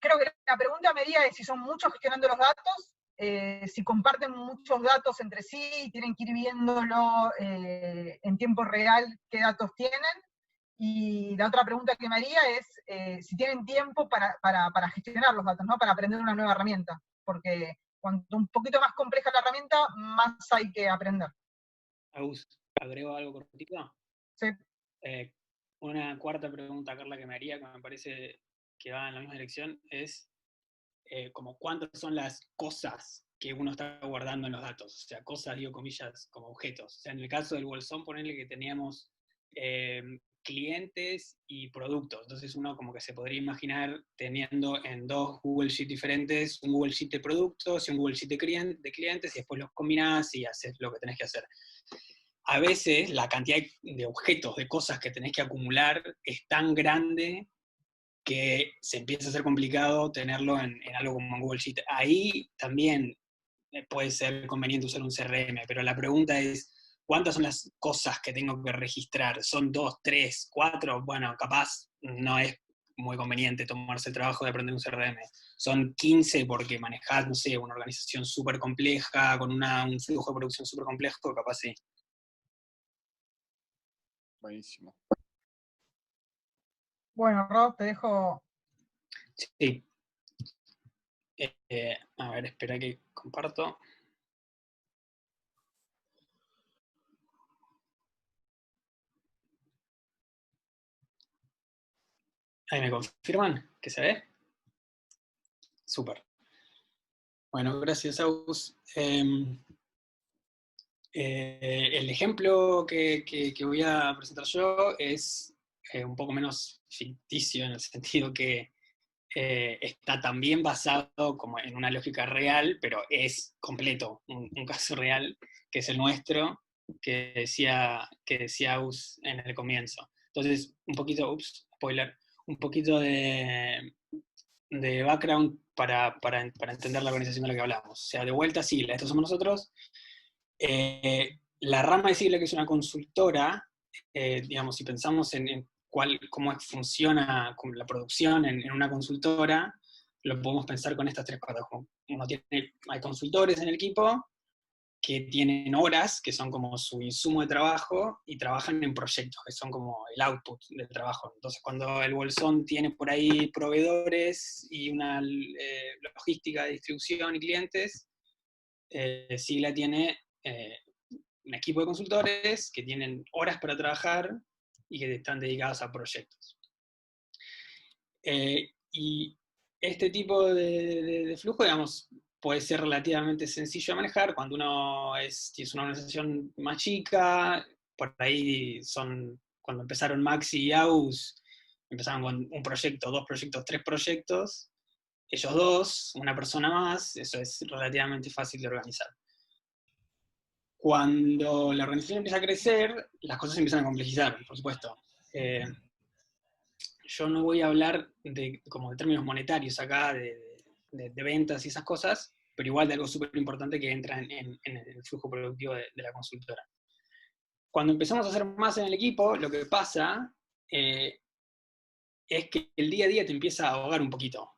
Creo que la pregunta medida es si son muchos gestionando los datos, si comparten muchos datos entre sí, tienen que ir viéndolo en tiempo real qué datos tienen. Y la otra pregunta que me haría es si tienen tiempo para gestionar los datos, ¿no? Para aprender una nueva herramienta, porque cuanto un poquito más compleja la herramienta, más hay que aprender. Agus, ¿agrego algo cortito? Sí. Una cuarta pregunta, Carla, que me haría, que me parece que va en la misma dirección, es como cuántas son las cosas que uno está guardando en los datos. O sea, cosas, digo comillas, como objetos. O sea, en el caso del bolsón, ponerle que teníamos clientes y productos. Entonces uno como que se podría imaginar teniendo en dos Google Sheets diferentes, un Google Sheet de productos y un Google Sheet de clientes, y después los combinás y haces lo que tenés que hacer. A veces la cantidad de objetos, de cosas que tenés que acumular es tan grande que se empieza a hacer complicado tenerlo en algo como en Google Sheet. Ahí también puede ser conveniente usar un CRM, pero la pregunta es, ¿cuántas son las cosas que tengo que registrar? ¿Son 2, 3, 4? Bueno, capaz no es muy conveniente tomarse el trabajo de aprender un CRM. Son 15 porque manejás, no sé, una organización súper compleja, con un flujo de producción súper complejo, capaz sí. Buenísimo. Bueno, Rob, te dejo. Sí. A ver, espera que comparto. Ahí me confirman que se ve. Súper. Bueno, gracias, Aus. El ejemplo que voy a presentar yo es un poco menos ficticio en el sentido que está también basado como en una lógica real, pero es completo, un caso real, que es el nuestro, que decía Aus en el comienzo. Entonces, un poquito, spoiler, un poquito de background para entender la organización de la que hablamos. O sea, de vuelta, Sigla, estos somos nosotros. La rama de Sigla, que es una consultora, digamos, si pensamos en cómo funciona la producción en una consultora, lo podemos pensar con estas tres cosas. Hay consultores en el equipo que tienen horas, que son como su insumo de trabajo, y trabajan en proyectos, que son como el output del trabajo. Entonces, cuando el bolsón tiene por ahí proveedores y una logística de distribución y clientes, Sigla tiene un equipo de consultores que tienen horas para trabajar y que están dedicados a proyectos. Y este tipo de flujo, digamos, puede ser relativamente sencillo de manejar cuando uno es una organización más chica. Por ahí cuando empezaron Maxi y Aus, empezaron con un proyecto, 2 proyectos, 3 proyectos, ellos 2, una persona más, eso es relativamente fácil de organizar. Cuando la organización empieza a crecer, las cosas empiezan a complejizar, por supuesto. Yo no voy a hablar de términos monetarios acá, de ventas y esas cosas, pero igual de algo súper importante que entra en el flujo productivo de la consultora. Cuando empezamos a hacer más en el equipo, lo que pasa es que el día a día te empieza a ahogar un poquito.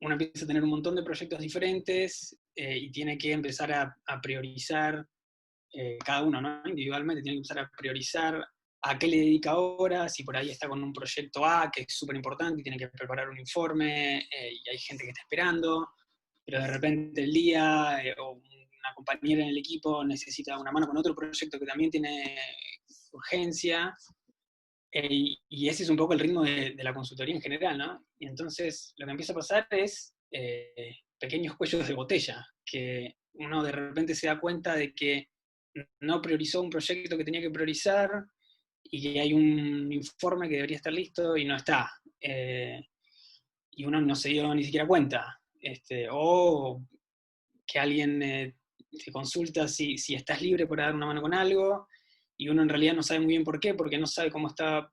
Uno empieza a tener un montón de proyectos diferentes y tiene que empezar a priorizar, cada uno, ¿no? Individualmente tiene que empezar a priorizar a qué le dedica ahora, si por ahí está con un proyecto A, que es súper importante, y tiene que preparar un informe, y hay gente que está esperando, pero de repente el día, o una compañera en el equipo necesita una mano con otro proyecto que también tiene urgencia, y ese es un poco el ritmo de la consultoría en general, ¿no? Y entonces lo que empieza a pasar es pequeños cuellos de botella, que uno de repente se da cuenta de que no priorizó un proyecto que tenía que priorizar, y que hay un informe que debería estar listo y no está. Y uno no se dio ni siquiera cuenta. O que alguien te consulta si estás libre para dar una mano con algo, y uno en realidad no sabe muy bien por qué, porque no sabe cómo está,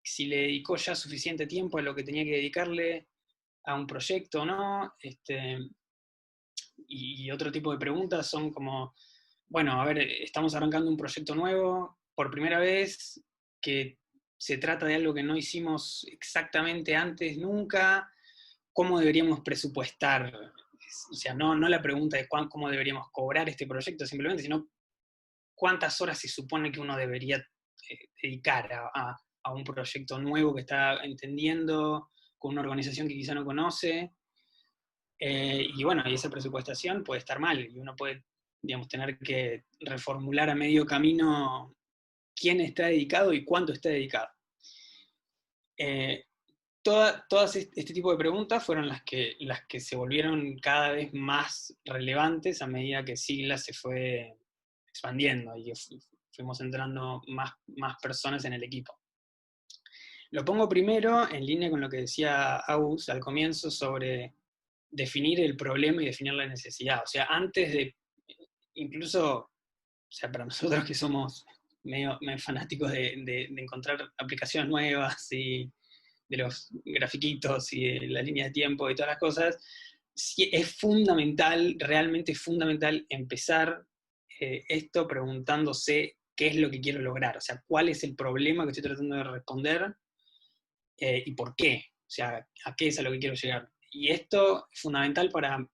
si le dedicó ya suficiente tiempo a lo que tenía que dedicarle a un proyecto o no. Y otro tipo de preguntas son como, bueno, a ver, estamos arrancando un proyecto nuevo por primera vez, que se trata de algo que no hicimos exactamente antes nunca. ¿Cómo deberíamos presupuestar? O sea, no la pregunta de cómo deberíamos cobrar este proyecto simplemente, sino cuántas horas se supone que uno debería dedicar a un proyecto nuevo que está entendiendo, con una organización que quizá no conoce. Y bueno, y esa presupuestación puede estar mal, y uno puede, digamos, tener que reformular a medio camino quién está dedicado y cuánto está dedicado. Todas este tipo de preguntas fueron las que se volvieron cada vez más relevantes a medida que Sigla se fue expandiendo y fuimos entrando más personas en el equipo. Lo pongo primero en línea con lo que decía Agus al comienzo sobre definir el problema y definir la necesidad. O sea, antes de, incluso, o sea, para nosotros que somos medio fanáticos de encontrar aplicaciones nuevas y de los grafiquitos y de la línea de tiempo y todas las cosas, sí es fundamental, realmente es fundamental empezar esto preguntándose qué es lo que quiero lograr, o sea, cuál es el problema que estoy tratando de responder y por qué, o sea, a qué es a lo que quiero llegar. Y esto es fundamental para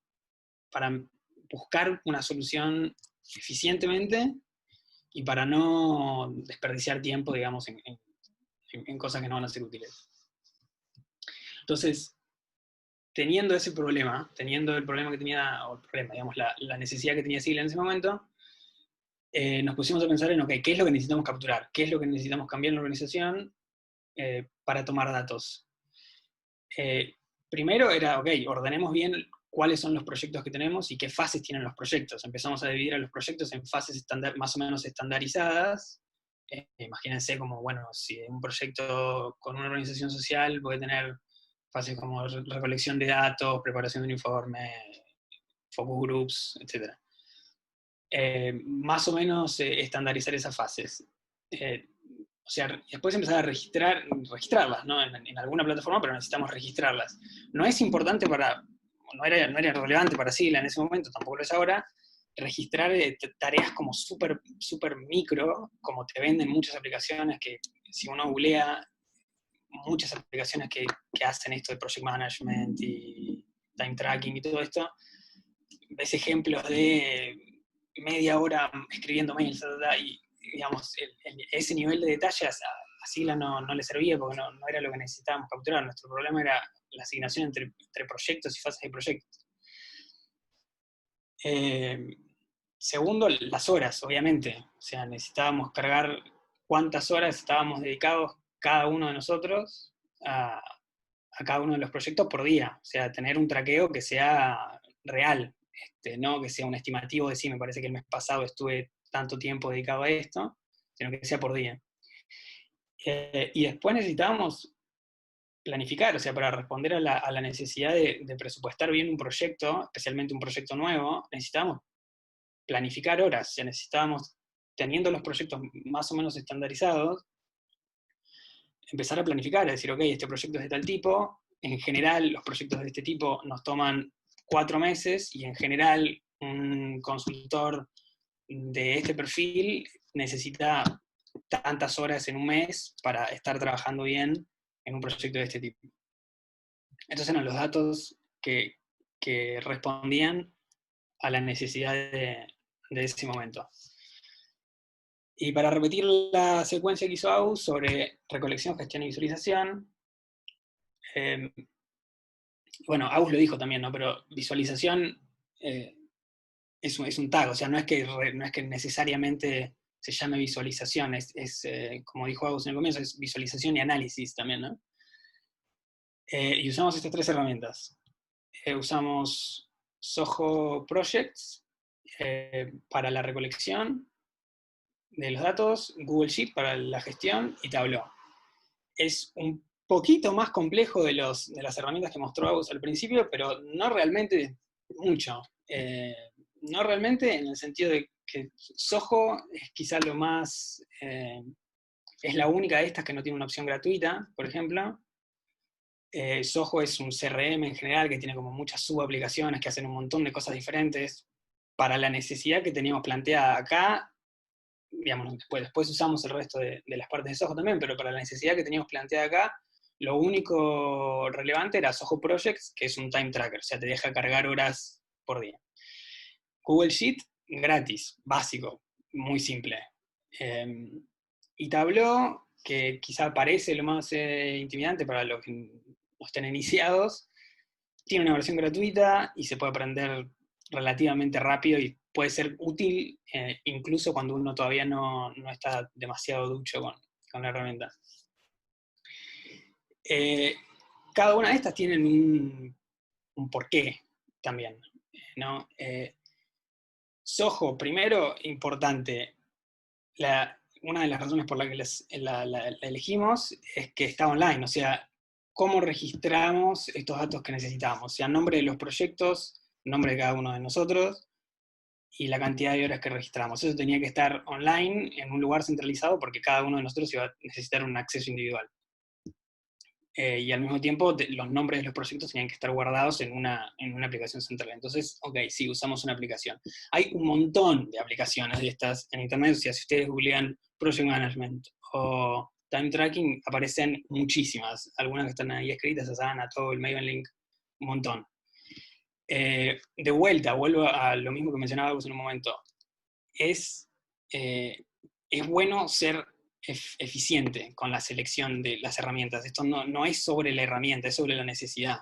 buscar una solución eficientemente y para no desperdiciar tiempo, digamos, en cosas que no van a ser útiles. Entonces, teniendo ese problema, teniendo el problema que tenía, o el problema, digamos, la necesidad que tenía Sigla en ese momento, nos pusimos a pensar en, ok, ¿qué es lo que necesitamos capturar? ¿Qué es lo que necesitamos cambiar en la organización para tomar datos? Primero era, ok, ordenemos bien cuáles son los proyectos que tenemos y qué fases tienen los proyectos. Empezamos a dividir a los proyectos en fases más o menos estandarizadas. Imagínense como, bueno, si un proyecto con una organización social puede tener fases como recolección de datos, preparación de un informe, focus groups, etc. Más o menos estandarizar esas fases. O sea, después empezar a registrarlas, ¿no? En alguna plataforma, pero necesitamos registrarlas. No es importante no era relevante para Sigla en ese momento, tampoco lo es ahora, registrar tareas como súper micro, como te venden muchas aplicaciones que, si uno googlea, muchas aplicaciones que hacen esto de project management y time tracking y todo esto, ves ejemplos de media hora escribiendo mails, y digamos, ese nivel de detalle a Sigla no le servía porque no era lo que necesitábamos capturar. Nuestro problema era la asignación entre proyectos y fases de proyectos. Segundo, las horas, obviamente. O sea, necesitábamos cargar cuántas horas estábamos dedicados cada uno de nosotros a cada uno de los proyectos por día. O sea, tener un traqueo que sea real, no que sea un estimativo de sí, me parece que el mes pasado estuve tanto tiempo dedicado a esto, sino que sea por día. Y después necesitábamos planificar, o sea, para responder a la necesidad de presupuestar bien un proyecto, especialmente un proyecto nuevo, necesitábamos planificar horas, o sea, necesitábamos, teniendo los proyectos más o menos estandarizados, empezar a planificar, es decir, ok, este proyecto es de tal tipo, en general los proyectos de este tipo nos toman 4 meses, y en general un consultor de este perfil necesita tantas horas en un mes para estar trabajando bien en un proyecto de este tipo. Estos eran los datos que respondían a la necesidad de ese momento. Y para repetir la secuencia que hizo Agus sobre recolección, gestión y visualización, bueno, Agus lo dijo también, ¿no? Pero visualización es un tag, o sea, no es que necesariamente se llame visualización, como dijo Agus en el comienzo, es visualización y análisis también, ¿no? Y usamos estas 3 herramientas. Usamos Zoho Projects para la recolección de los datos, Google Sheet para la gestión y Tableau. Es un poquito más complejo de las herramientas que mostró Agus al principio, pero no realmente mucho. No realmente en el sentido de que Zoho es quizá lo más... es la única de estas que no tiene una opción gratuita, por ejemplo. Zoho es un CRM en general que tiene como muchas subaplicaciones que hacen un montón de cosas diferentes. Para la necesidad que teníamos planteada acá, digamos, después usamos el resto de las partes de Zoho también, pero para la necesidad que teníamos planteada acá, lo único relevante era Zoho Projects, que es un time tracker, o sea, te deja cargar horas por día. Google Sheet, gratis, básico, muy simple. Y Tableau, que quizá parece lo más intimidante para los que no estén iniciados, tiene una versión gratuita y se puede aprender relativamente rápido y puede ser útil incluso cuando uno todavía no está demasiado ducho con la herramienta. Cada una de estas tienen un porqué también, ¿no? Zoho, primero, importante, una de las razones por las que la elegimos es que está online, o sea, cómo registramos estos datos que necesitamos, o sea, nombre de los proyectos, nombre de cada uno de nosotros, y la cantidad de horas que registramos. Eso tenía que estar online, en un lugar centralizado, porque cada uno de nosotros iba a necesitar un acceso individual. Y al mismo tiempo, los nombres de los proyectos tenían que estar guardados en una aplicación central. Entonces, ok, sí, usamos una aplicación. Hay un montón de aplicaciones de estas en Internet, o sea, si ustedes googlean Project Management o Time Tracking, aparecen muchísimas. Algunas que están ahí escritas, Asana, Toggle, Mavenlink, un montón. De vuelta, vuelvo a lo mismo que mencionábamos en un momento. Es bueno ser eficiente con la selección de las herramientas. Esto no es sobre la herramienta, es sobre la necesidad.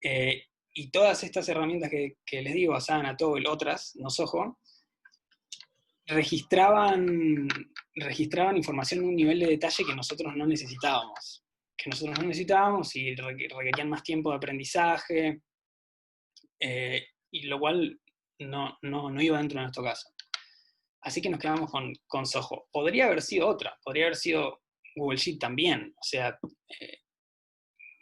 Y todas estas herramientas que les digo, Asana, Toggle, otras, no Zoho, registraban información en un nivel de detalle que nosotros no necesitábamos. Y requerían más tiempo de aprendizaje, y lo cual no iba dentro de nuestro caso. Así que nos quedamos con Zoho. Podría haber sido otra, podría haber sido Google Sheet también. O sea,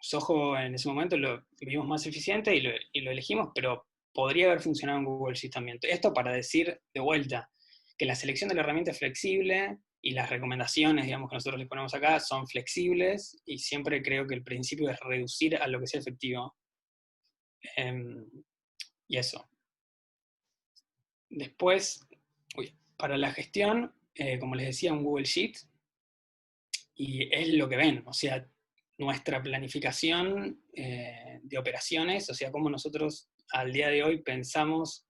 Zoho en ese momento lo vimos más eficiente y lo elegimos, pero podría haber funcionado en Google Sheet también. Esto para decir de vuelta que la selección de la herramienta es flexible y las recomendaciones, digamos, que nosotros les ponemos acá son flexibles, y siempre creo que el principio es reducir a lo que sea efectivo. Y eso. Después, para la gestión, como les decía, un Google Sheet, y es lo que ven, o sea, nuestra planificación de operaciones, o sea, cómo nosotros al día de hoy pensamos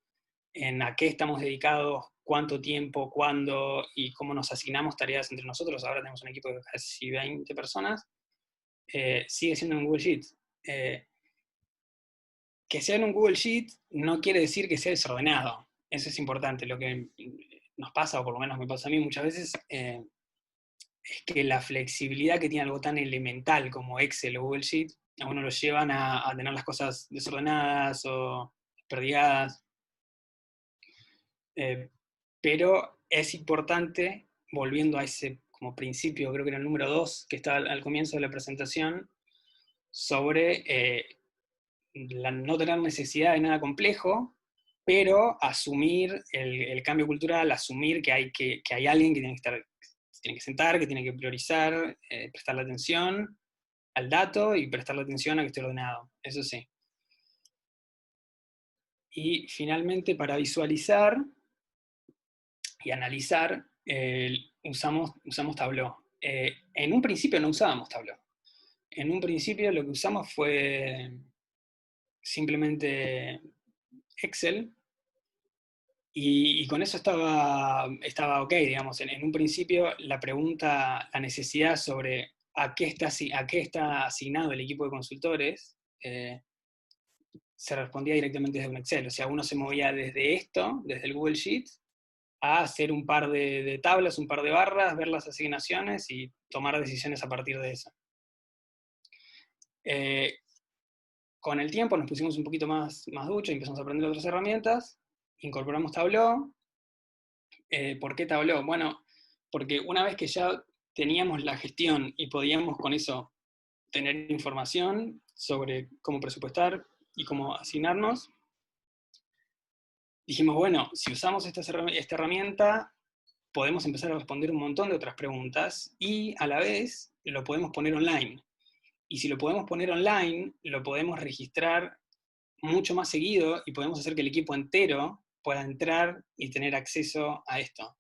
en a qué estamos dedicados, cuánto tiempo, cuándo y cómo nos asignamos tareas entre nosotros. Ahora tenemos un equipo de casi 20 personas. Sigue siendo un Google Sheet. Que sea en un Google Sheet no quiere decir que sea desordenado. Eso es importante. Lo que nos pasa, o por lo menos me pasa a mí muchas veces, es que la flexibilidad que tiene algo tan elemental como Excel o Google Sheet, a uno lo llevan a tener las cosas desordenadas o perdidas. Pero es importante, volviendo a ese como principio, creo que era el número 2, que está al comienzo de la presentación, sobre no tener necesidad de nada complejo, pero asumir el cambio cultural, asumir que hay alguien que tiene que sentar, que tiene que priorizar, prestarle atención al dato y prestarle atención a que esté ordenado, eso sí. Y finalmente, para visualizar y analizar, usamos Tableau. En un principio no usábamos Tableau. En un principio lo que usamos fue simplemente Excel, y con eso estaba ok, digamos. En un principio la pregunta, la necesidad sobre a qué está asignado el equipo de consultores, se respondía directamente desde un Excel. O sea, uno se movía desde esto, desde el Google Sheet, a hacer un par de tablas, un par de barras, ver las asignaciones y tomar decisiones a partir de eso. Con el tiempo nos pusimos un poquito más duchos y empezamos a aprender otras herramientas, incorporamos Tableau. ¿Por qué Tableau? Bueno, porque una vez que ya teníamos la gestión y podíamos con eso tener información sobre cómo presupuestar y cómo asignarnos, dijimos, bueno, si usamos esta herramienta, podemos empezar a responder un montón de otras preguntas y a la vez lo podemos poner online. Y si lo podemos poner online, lo podemos registrar mucho más seguido y podemos hacer que el equipo entero pueda entrar y tener acceso a esto.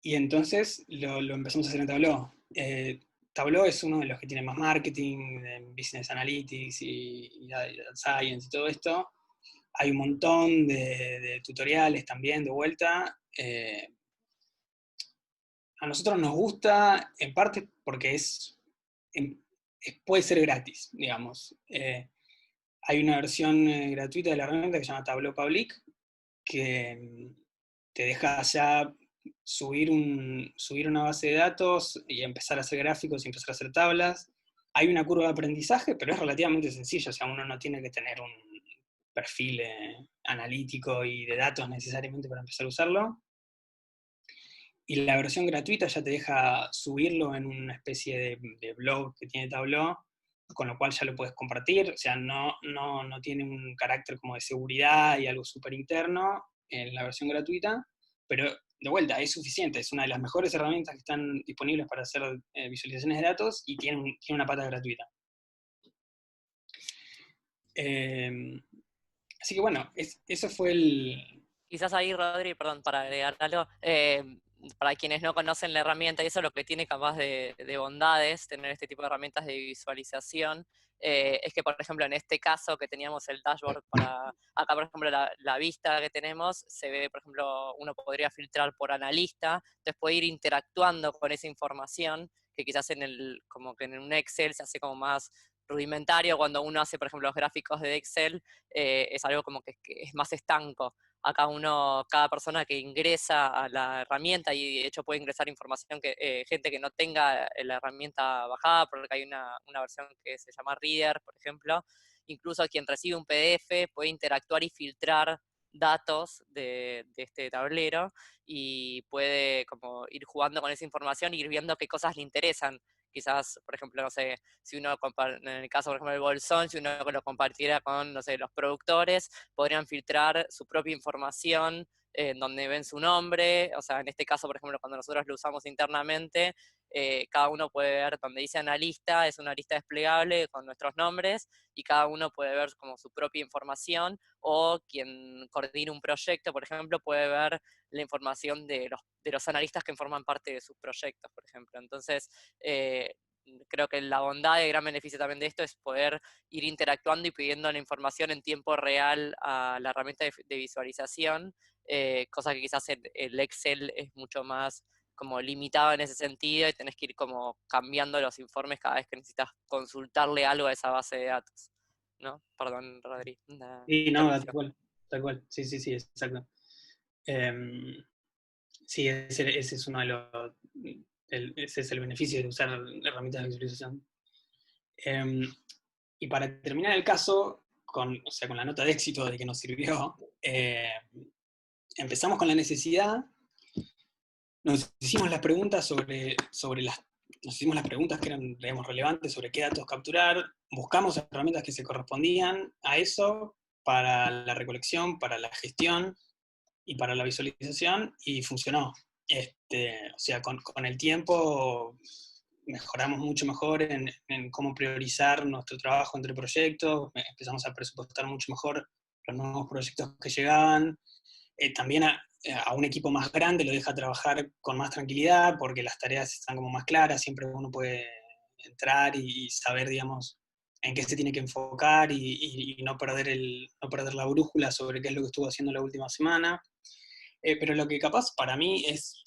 Y entonces lo empezamos a hacer en Tableau. Tableau es uno de los que tiene más marketing, business analytics y data science y todo esto. Hay un montón de tutoriales también de vuelta. A nosotros nos gusta, en parte porque puede ser gratis, digamos. Hay una versión gratuita de la herramienta que se llama Tableau Public, que te deja ya subir una base de datos y empezar a hacer gráficos y empezar a hacer tablas. Hay una curva de aprendizaje, pero es relativamente sencillo, o sea, uno no tiene que tener un perfil analítico y de datos necesariamente para empezar a usarlo. Y la versión gratuita ya te deja subirlo en una especie de blog que tiene Tableau, con lo cual ya lo puedes compartir, o sea, no tiene un carácter como de seguridad y algo súper interno en la versión gratuita, pero de vuelta, es suficiente, es una de las mejores herramientas que están disponibles para hacer visualizaciones de datos y tiene una pata gratuita. Así que bueno, eso fue el... Quizás ahí, Rodri, perdón, para agregar algo, para quienes no conocen la herramienta, y eso es lo que tiene capaz de bondades, tener este tipo de herramientas de visualización, es que, por ejemplo, en este caso que teníamos el dashboard acá, por ejemplo, la vista que tenemos, se ve, por ejemplo, uno podría filtrar por analista, entonces puede ir interactuando con esa información, que quizás como que en un Excel se hace como más rudimentario, cuando uno hace, por ejemplo, los gráficos de Excel, es algo como que es más estanco. Acá cada persona que ingresa a la herramienta, y de hecho puede ingresar información gente que no tenga la herramienta bajada, porque hay una versión que se llama Reader, por ejemplo, incluso quien recibe un PDF puede interactuar y filtrar datos de este tablero, y puede como ir jugando con esa información y ir viendo qué cosas le interesan. Quizás, por ejemplo, no sé, si uno, en el caso, por ejemplo, del bolsón, si uno lo compartiera con, no sé, los productores, podrían filtrar su propia información donde ven su nombre. O sea, en este caso, por ejemplo, cuando nosotros lo usamos internamente, cada uno puede ver donde dice analista, es una lista desplegable con nuestros nombres, y cada uno puede ver como su propia información, o quien coordina un proyecto, por ejemplo, puede ver la información de los analistas que forman parte de sus proyectos, por ejemplo. Entonces, creo que la bondad y el gran beneficio también de esto es poder ir interactuando y pidiendo la información en tiempo real a la herramienta de visualización, cosa que quizás el Excel es mucho más como limitado en ese sentido y tenés que ir como cambiando los informes cada vez que necesitas consultarle algo a esa base de datos, ¿no? Perdón, Rodri. Sí, no, tal cual. Sí, sí, sí, exacto. Sí, ese es uno de los... ese es el beneficio de usar herramientas de visualización. Y para terminar el caso, con la nota de éxito de que nos sirvió, empezamos con la necesidad, nos hicimos las preguntas nos hicimos las preguntas que eran, digamos, relevantes sobre qué datos capturar, buscamos herramientas que se correspondían a eso para la recolección, para la gestión y para la visualización, y funcionó. Con el tiempo mejoramos mucho mejor en cómo priorizar nuestro trabajo entre proyectos, empezamos a presupuestar mucho mejor los nuevos proyectos que llegaban. También a un equipo más grande lo deja trabajar con más tranquilidad, porque las tareas están como más claras, siempre uno puede entrar y saber, digamos, en qué se tiene que enfocar y no perder la brújula sobre qué es lo que estuvo haciendo la última semana. Pero lo que capaz para mí es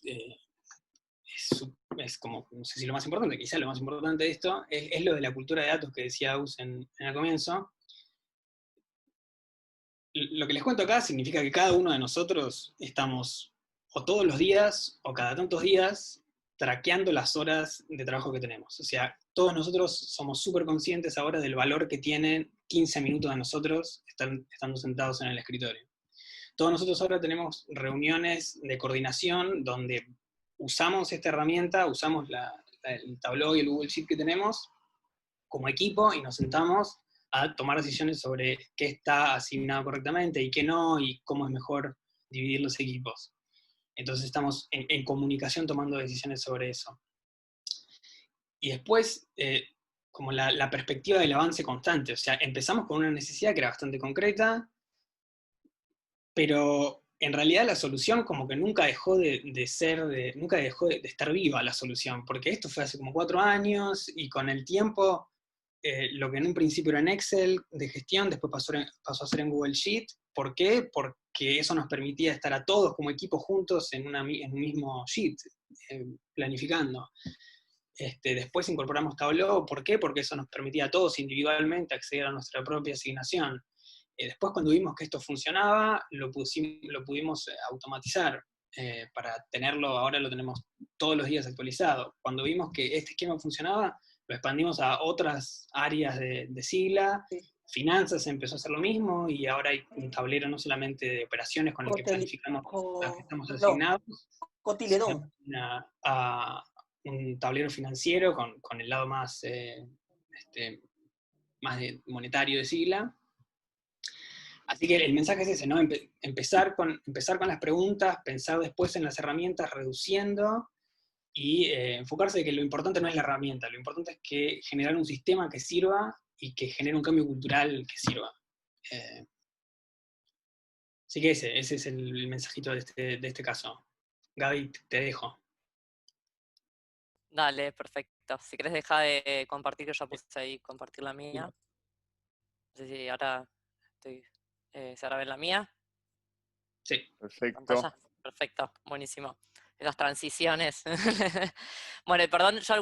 como, no sé si lo más importante, quizá lo más importante de esto, es lo de la cultura de datos que decía Aus en el comienzo. Lo que les cuento acá significa que cada uno de nosotros estamos o todos los días o cada tantos días traqueando las horas de trabajo que tenemos. O sea, todos nosotros somos súper conscientes ahora del valor que tienen 15 minutos de nosotros estando sentados en el escritorio. Todos nosotros ahora tenemos reuniones de coordinación donde usamos esta herramienta, usamos el Tableau y el Google Sheet que tenemos como equipo y nos sentamos a tomar decisiones sobre qué está asignado correctamente y qué no, y cómo es mejor dividir los equipos. Entonces estamos en comunicación tomando decisiones sobre eso. Y después, como la perspectiva del avance constante, o sea, empezamos con una necesidad que era bastante concreta, pero en realidad la solución como que nunca dejó nunca dejó de estar viva la solución, porque esto fue hace como 4 años, y con el tiempo lo que en un principio era en Excel de gestión, después pasó a ser en Google Sheet. ¿Por qué? Porque eso nos permitía estar a todos como equipo juntos en un mismo sheet, planificando. Después incorporamos Tableau. ¿Por qué? Porque eso nos permitía a todos individualmente acceder a nuestra propia asignación. Después, cuando vimos que esto funcionaba, lo pudimos automatizar para tenerlo, ahora lo tenemos todos los días actualizado. Cuando vimos que este esquema funcionaba, lo expandimos a otras áreas de sigla. Sí. Finanzas empezó a hacer lo mismo, y ahora hay un tablero no solamente de operaciones con el que planificamos las que estamos asignados, Cotiledón. sino a un tablero financiero con el lado más, más monetario de sigla. Así que el mensaje es ese, ¿no? Empezar con las preguntas, pensar después en las herramientas, reduciendo, y enfocarse de que lo importante no es la herramienta, lo importante es que generar un sistema que sirva y que genere un cambio cultural que sirva. Así que ese es el mensajito de este caso. Gaby, te dejo. Dale, perfecto. Si querés deja de compartir, que yo puse ahí compartir la mía. No sé si ahora ¿se ahora ven la mía? Sí. Perfecto. ¿Pantalla? Perfecto, buenísimo. Las transiciones. Bueno, y perdón, yo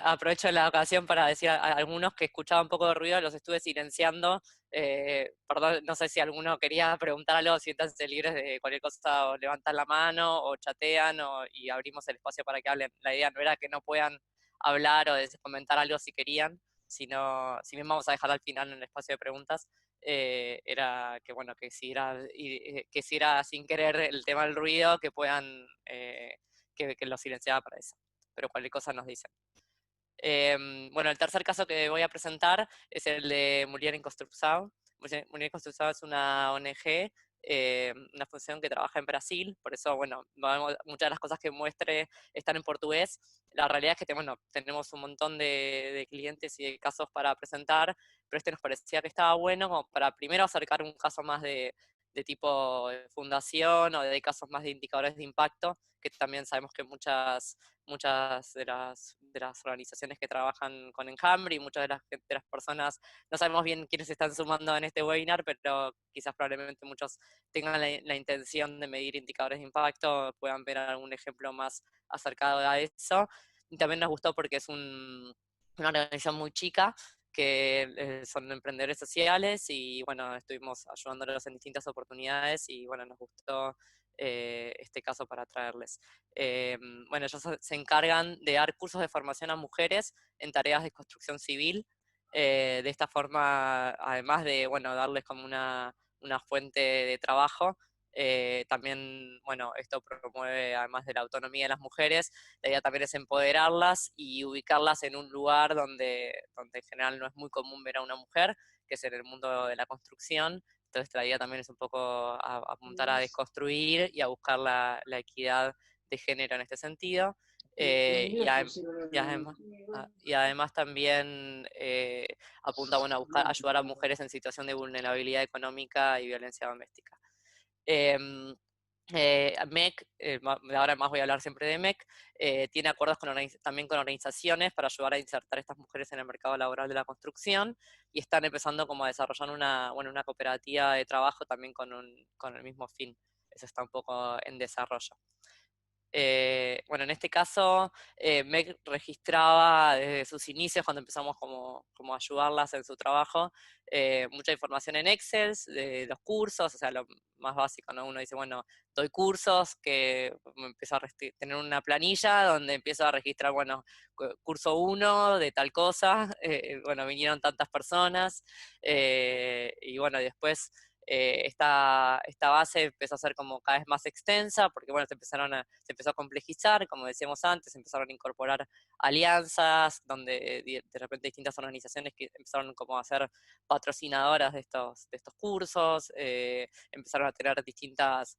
aprovecho la ocasión para decir a algunos que escuchaba un poco de ruido, los estuve silenciando. Perdón, no sé si alguno quería preguntar algo, siéntanse libres de cualquier cosa, o levantan la mano, o chatean, y abrimos el espacio para que hablen. La idea no era que no puedan hablar o comentar algo si querían, sino, si bien vamos a dejar al final en el espacio de preguntas, era que, bueno, que si era sin querer el tema del ruido, que puedan, que lo silenciaba para eso. Pero cualquier cosa nos dicen. Bueno, el tercer caso que voy a presentar es el de Mulher en Construção. Mulher en Construção es una ONG, una fundación que trabaja en Brasil, por eso, bueno, muchas de las cosas que muestre están en portugués. La realidad es que tenemos un montón de clientes y de casos para presentar, pero nos parecía que estaba bueno como para primero acercar un caso más de de tipo fundación o de casos más de indicadores de impacto, que también sabemos que muchas de las organizaciones que trabajan con Enjambre y muchas de las personas, no sabemos bien quiénes se están sumando en este webinar, pero quizás probablemente muchos tengan la intención de medir indicadores de impacto, puedan ver algún ejemplo más acercado a eso. Y también nos gustó porque es una organización muy chica, que son emprendedores sociales y bueno, estuvimos ayudándolos en distintas oportunidades y bueno, nos gustó este caso para traerles. Bueno, ellos se encargan de dar cursos de formación a mujeres en tareas de construcción civil. De esta forma, además de bueno, darles como una fuente de trabajo, también, bueno, esto promueve, además de la autonomía de las mujeres, la idea también es empoderarlas y ubicarlas en un lugar donde en general no es muy común ver a una mujer, que es en el mundo de la construcción. Entonces la idea también es un poco apuntar a desconstruir y a buscar la equidad de género en este sentido. Y además también apunta, bueno, a buscar ayudar a mujeres en situación de vulnerabilidad económica y violencia doméstica. MEC, ahora más voy a hablar siempre de MEC, tiene acuerdos también con organizaciones para ayudar a insertar a estas mujeres en el mercado laboral de la construcción y están empezando como a desarrollar una cooperativa de trabajo también con el mismo fin. Eso está un poco en desarrollo. Bueno, en este caso, MEC registraba desde sus inicios, cuando empezamos como a ayudarlas en su trabajo, mucha información en Excel, de los cursos, o sea, lo más básico, ¿no? Uno dice, bueno, doy cursos, que empiezo a tener una planilla donde empiezo a registrar, bueno, curso 1 de tal cosa, bueno, vinieron tantas personas, y bueno, después esta base empezó a ser como cada vez más extensa, porque bueno, se empezó a complejizar, como decíamos antes, se empezaron a incorporar alianzas, donde de repente distintas organizaciones que empezaron como a ser patrocinadoras de estos cursos, empezaron a tener distintas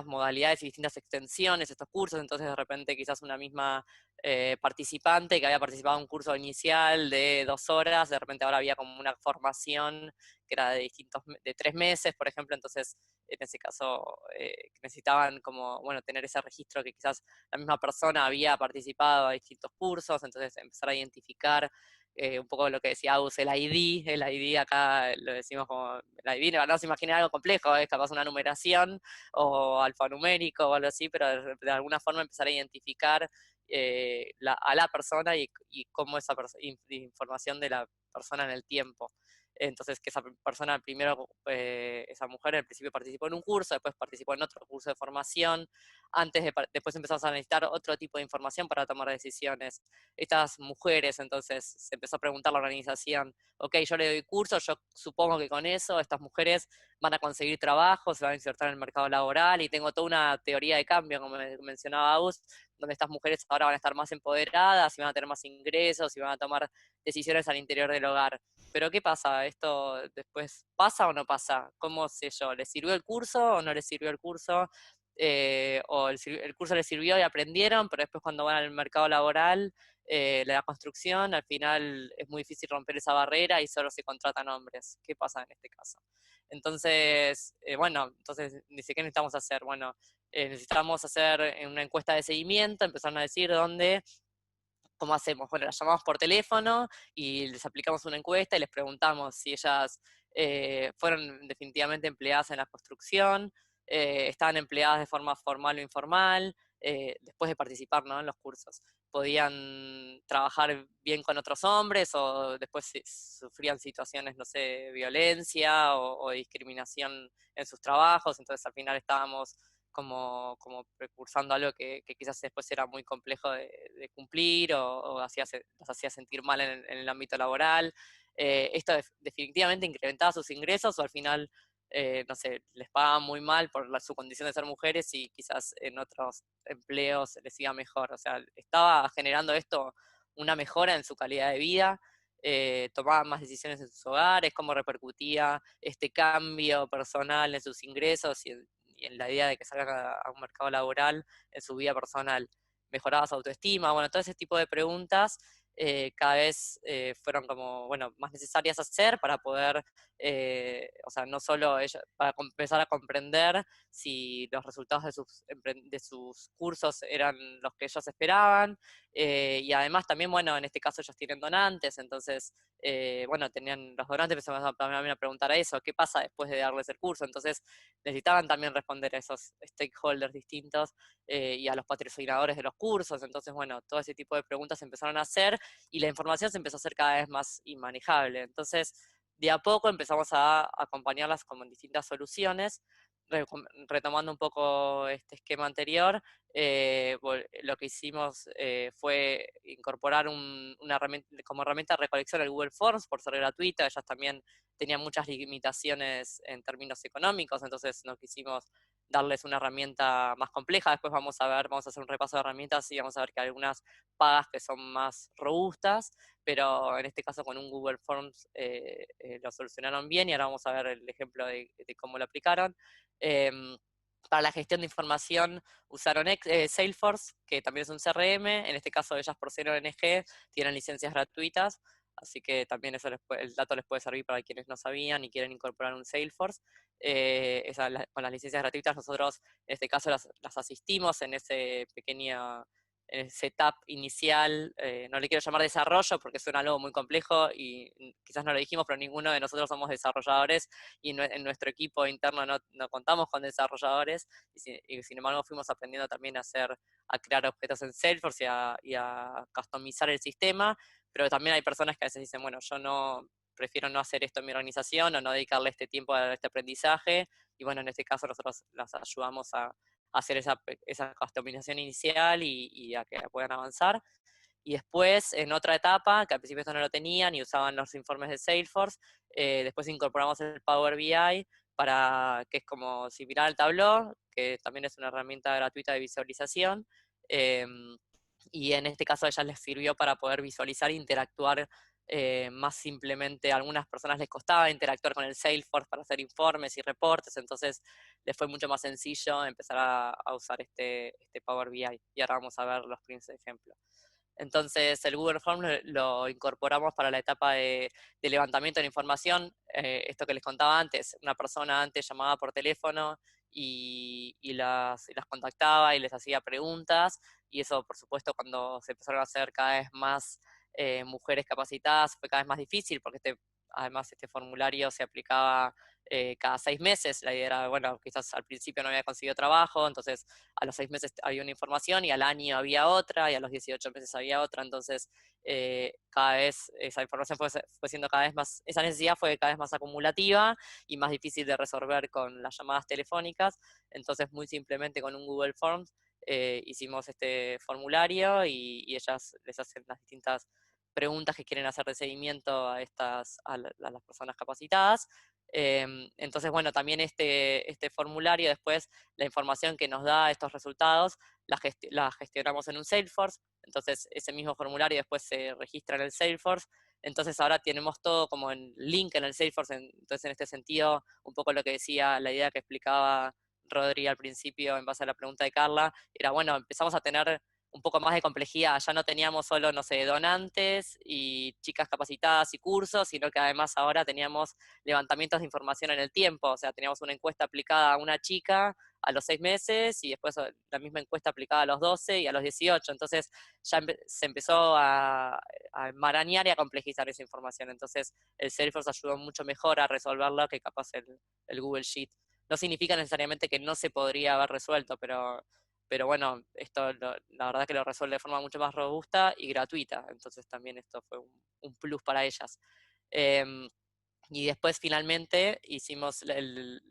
modalidades y distintas extensiones de estos cursos, entonces de repente quizás una misma participante que había participado en un curso inicial de 2 horas, de repente ahora había como una formación que era de 3 meses, por ejemplo, entonces en ese caso necesitaban como, bueno, tener ese registro que quizás la misma persona había participado a distintos cursos, entonces empezar a identificar un poco lo que decía Agus, el ID acá lo decimos como, el ID, no se imagina algo complejo, es capaz una numeración o alfanumérico o algo así, pero de alguna forma empezar a identificar a la persona y cómo esa información de la persona en el tiempo. Entonces, que esa persona primero, esa mujer al principio participó en un curso, después participó en otro curso de formación, después empezamos a necesitar otro tipo de información para tomar decisiones. Estas mujeres, entonces, se empezó a preguntar a la organización, ok, yo le doy curso, yo supongo que con eso estas mujeres van a conseguir trabajo, se van a insertar en el mercado laboral, y tengo toda una teoría de cambio, como mencionaba Agus, donde estas mujeres ahora van a estar más empoderadas, y van a tener más ingresos, y van a tomar decisiones al interior del hogar. Pero ¿qué pasa? ¿Esto después pasa o no pasa? ¿Cómo sé yo? ¿Les sirvió el curso o no les sirvió el curso? O el curso les sirvió y aprendieron, pero después cuando van al mercado laboral, la construcción, al final es muy difícil romper esa barrera y solo se contratan hombres. ¿Qué pasa en este caso? Entonces, bueno, entonces dice, ¿qué necesitamos hacer? Bueno, necesitamos hacer una encuesta de seguimiento, empezaron a decir ¿cómo hacemos? Bueno, las llamamos por teléfono y les aplicamos una encuesta y les preguntamos si ellas fueron definitivamente empleadas en la construcción, estaban empleadas de forma formal o informal, después de participar, ¿no?, en los cursos. Podían trabajar bien con otros hombres o después sufrían situaciones, no sé, violencia o discriminación en sus trabajos, entonces al final estábamos como precursando algo que quizás después era muy complejo de cumplir o los hacía sentir mal en el ámbito laboral. Esto definitivamente incrementaba sus ingresos o al final, no sé, les pagaban muy mal por su condición de ser mujeres y quizás en otros empleos les iba mejor. O sea, estaba generando esto una mejora en su calidad de vida. Tomaban más decisiones en sus hogares, cómo repercutía este cambio personal en sus ingresos y en la idea de que salgan a un mercado laboral en su vida personal. Mejoraba su autoestima, bueno, todo ese tipo de preguntas cada vez fueron como, bueno, más necesarias hacer para poder, o sea, no solo para empezar a comprender si los resultados de sus cursos eran los que ellos esperaban, y además también, bueno, en este caso ellos tienen donantes, entonces, bueno, tenían los donantes, empezamos también a preguntar a eso, ¿qué pasa después de darles el curso? Entonces necesitaban también responder a esos stakeholders distintos, y a los patrocinadores de los cursos, entonces, bueno, todo ese tipo de preguntas se empezaron a hacer, y la información se empezó a hacer cada vez más inmanejable. Entonces, de a poco empezamos a acompañarlas como en distintas soluciones, retomando un poco este esquema anterior. Lo que hicimos fue incorporar una herramienta, como herramienta de recolección el Google Forms, por ser gratuita. Ellas también tenían muchas limitaciones en términos económicos, entonces no quisimos darles una herramienta más compleja. Después vamos a hacer un repaso de herramientas y vamos a ver que hay algunas pagas que son más robustas, pero en este caso con un Google Forms lo solucionaron bien, y ahora vamos a ver el ejemplo de cómo lo aplicaron. Em, para la gestión de información usaron Salesforce, que también es un CRM. En este caso ellas, por ser ONG, tienen licencias gratuitas, así que también eso el dato les puede servir para quienes no sabían y quieren incorporar un Salesforce. Con las licencias gratuitas nosotros en este caso las asistimos en ese pequeño setup inicial. No le quiero llamar desarrollo porque suena algo muy complejo y quizás no lo dijimos, pero ninguno de nosotros somos desarrolladores, y en nuestro equipo interno no contamos con desarrolladores, y sin embargo fuimos aprendiendo también a crear objetos en Salesforce y a customizar el sistema. Pero también hay personas que a veces dicen, bueno, prefiero no hacer esto en mi organización o no dedicarle este tiempo a este aprendizaje, y bueno, en este caso nosotros las ayudamos a hacer esa customización inicial y a que puedan avanzar. Y después, en otra etapa, que al principio esto no lo tenían y usaban los informes de Salesforce, después incorporamos el Power BI, que es como similar al Tableau, que también es una herramienta gratuita de visualización. Y en este caso a ellas les sirvió para poder visualizar e interactuar más simplemente. A algunas personas les costaba interactuar con el Salesforce para hacer informes y reportes, entonces les fue mucho más sencillo empezar a usar este Power BI. Y ahora vamos a ver los primeros ejemplos. Entonces el Google Forms lo incorporamos para la etapa de levantamiento de información. Esto que les contaba antes, una persona antes llamaba por teléfono y las contactaba y les hacía preguntas, y eso por supuesto cuando se empezaron a hacer cada vez más mujeres capacitadas fue cada vez más difícil, porque además este formulario se aplicaba cada 6 meses. La idea era, bueno, quizás al principio no había conseguido trabajo, entonces a los 6 meses había una información, y al año había otra, y a los 18 meses había otra. Entonces cada vez esa información fue siendo cada vez más, esa necesidad fue cada vez más acumulativa y más difícil de resolver con las llamadas telefónicas. Entonces muy simplemente con un Google Forms hicimos este formulario, y ellas les hacen las distintas preguntas que quieren hacer de seguimiento a las personas capacitadas. Entonces, bueno, también este formulario, después la información que nos da estos resultados, la gestionamos en un Salesforce. Entonces ese mismo formulario después se registra en el Salesforce. Entonces ahora tenemos todo como en link en el Salesforce. Entonces en este sentido, un poco lo que decía, la idea que explicaba Rodri al principio en base a la pregunta de Carla, era, bueno, empezamos a tener un poco más de complejidad. Ya no teníamos solo, no sé, donantes y chicas capacitadas y cursos, sino que además ahora teníamos levantamientos de información en el tiempo. O sea, teníamos una encuesta aplicada a una chica a los 6 meses, y después la misma encuesta aplicada a los 12 y a los 18. Entonces ya se empezó a enmarañar y a complejizar esa información. Entonces el Salesforce ayudó mucho mejor a resolverlo que capaz el Google Sheet. No significa necesariamente que no se podría haber resuelto, pero bueno, la verdad que lo resuelve de forma mucho más robusta y gratuita. Entonces también esto fue un plus para ellas. Y después finalmente hicimos el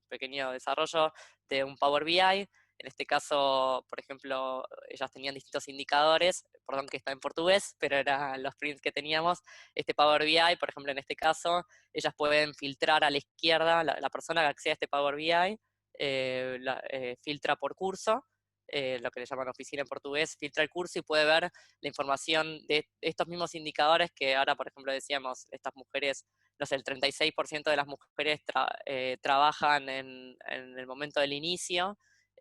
pequeño desarrollo de un Power BI. En este caso, por ejemplo, ellas tenían distintos indicadores, perdón que está en portugués, pero eran los prints que teníamos. Este Power BI, por ejemplo, en este caso, ellas pueden filtrar a la izquierda, la persona que accede a este Power BI, filtra por curso, lo que le llaman oficina en portugués, filtra el curso y puede ver la información de estos mismos indicadores que ahora, por ejemplo, decíamos, estas mujeres, no sé, el 36% de las mujeres trabajan en el momento del inicio,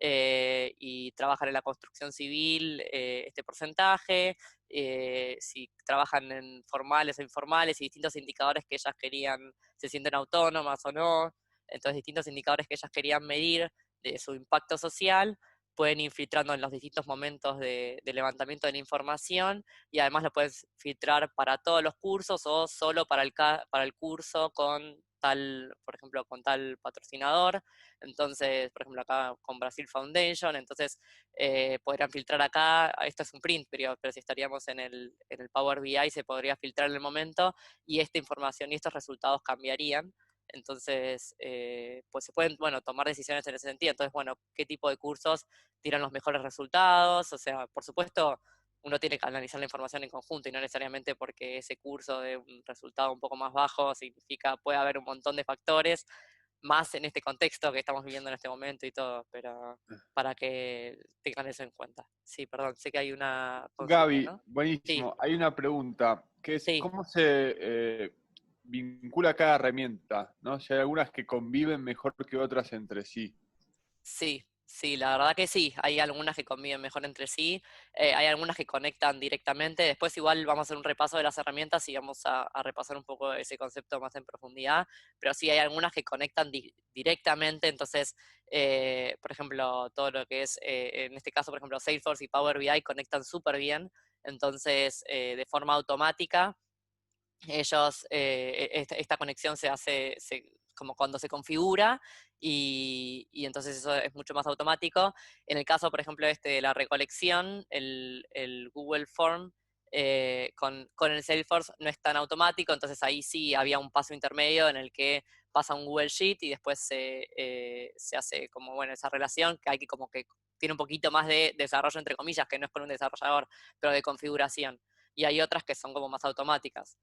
y trabajan en la construcción civil, este porcentaje, si trabajan en formales o informales, y distintos indicadores que ellas querían, se sienten autónomas o no, entonces distintos indicadores que ellas querían medir de su impacto social, pueden ir filtrando en los distintos momentos de levantamiento de la información, y además lo puedes filtrar para todos los cursos o solo para el curso con tal, por ejemplo, con tal patrocinador. Entonces, por ejemplo, acá con Brasil Foundation, entonces podrían filtrar acá, esto es un print, pero si estaríamos en el Power BI se podría filtrar en el momento, y esta información y estos resultados cambiarían. Entonces, pues se pueden, bueno, tomar decisiones en ese sentido. Entonces, bueno, ¿qué tipo de cursos tiran los mejores resultados? O sea, por supuesto, uno tiene que analizar la información en conjunto, y no necesariamente porque ese curso de un resultado un poco más bajo significa, puede haber un montón de factores, más en este contexto que estamos viviendo en este momento y todo, pero para que tengan eso en cuenta. Sí, perdón, sé que hay una consulta, Gaby, ¿no? Sí, buenísimo. Hay una pregunta, que es sí. ¿cómo se vincula cada herramienta? ¿No? Si hay algunas que conviven mejor que otras entre sí. Sí, sí, la verdad que sí. Hay algunas que conviven mejor entre sí, hay algunas que conectan directamente. Después igual vamos a hacer un repaso de las herramientas y vamos a repasar un poco ese concepto más en profundidad, pero sí hay algunas que conectan directamente. Entonces, por ejemplo, todo lo que es, en este caso, por ejemplo, Salesforce y Power BI conectan súper bien. Entonces, de forma automática, ellos, esta conexión se hace como cuando se configura, y entonces eso es mucho más automático. En el caso, por ejemplo, de la recolección, el Google Form con el Salesforce no es tan automático, entonces ahí sí había un paso intermedio en el que pasa un Google Sheet y después se hace como, bueno, esa relación que hay que como que tiene un poquito más de desarrollo, entre comillas, que no es con un desarrollador, pero de configuración. Y hay otras que son como más automáticas.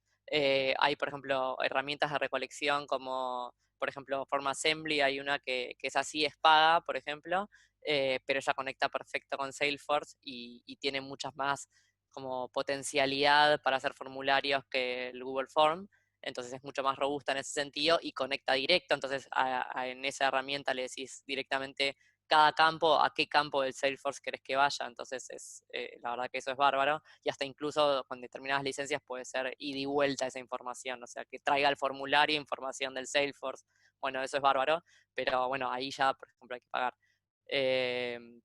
Hay, por ejemplo, herramientas de recolección como, por ejemplo, Form Assembly, hay una que es así, es paga, por ejemplo, pero ella conecta perfecto con Salesforce y tiene muchas más como potencialidad para hacer formularios que el Google Form. Entonces es mucho más robusta en ese sentido y conecta directo. Entonces en esa herramienta le decís directamente cada campo, a qué campo del Salesforce querés que vaya. Entonces la verdad que eso es bárbaro, y hasta incluso con determinadas licencias puede ser ida y vuelta esa información, o sea, que traiga al formulario información del Salesforce. Bueno, eso es bárbaro, pero bueno, ahí ya, por ejemplo, hay que pagar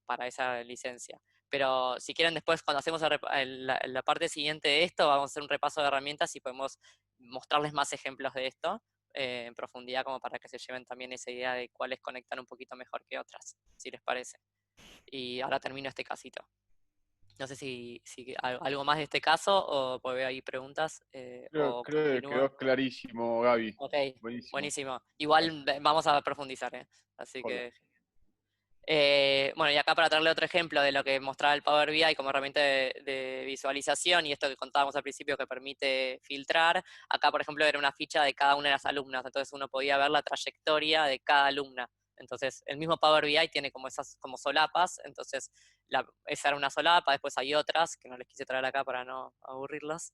para esa licencia. Pero si quieren después, cuando hacemos la parte siguiente de esto, vamos a hacer un repaso de herramientas y podemos mostrarles más ejemplos de esto en profundidad, como para que se lleven también esa idea de cuáles conectan un poquito mejor que otras, si les parece. Y ahora termino este casito. No sé si algo más de este caso, o pues veo ahí preguntas, o Creo que continúo. quedó clarísimo, Gaby. Ok, Buenísimo. buenísimo. Igual vamos a profundizar, ¿eh? Así Joya. que bueno, y acá para traerle otro ejemplo de lo que mostraba el Power BI como herramienta de visualización, y esto que contábamos al principio que permite filtrar. Acá, por ejemplo, era una ficha de cada una de las alumnas, entonces uno podía ver la trayectoria de cada alumna. Entonces, el mismo Power BI tiene como esas como solapas, entonces esa era una solapa, después hay otras que no les quise traer acá para no aburrirlas,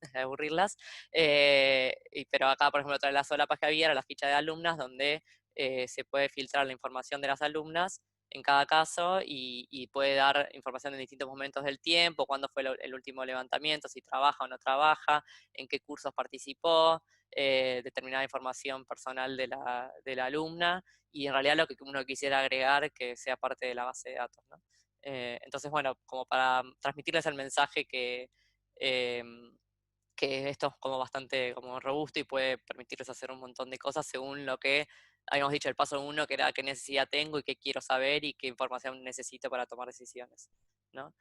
pero acá, por ejemplo, otra de las solapas que había era la ficha de alumnas, donde se puede filtrar la información de las alumnas en cada caso, y puede dar información en distintos momentos del tiempo, cuándo fue el último levantamiento, si trabaja o no trabaja, en qué cursos participó, determinada información personal de la alumna, y en realidad lo que uno quisiera agregar que sea parte de la base de datos, ¿no? Entonces, bueno, como para transmitirles el mensaje em, que esto es como bastante como robusto y puede permitirles hacer un montón de cosas según lo que habíamos dicho el paso uno, que era qué necesidad tengo y qué quiero saber y qué información necesito para tomar decisiones, ¿no?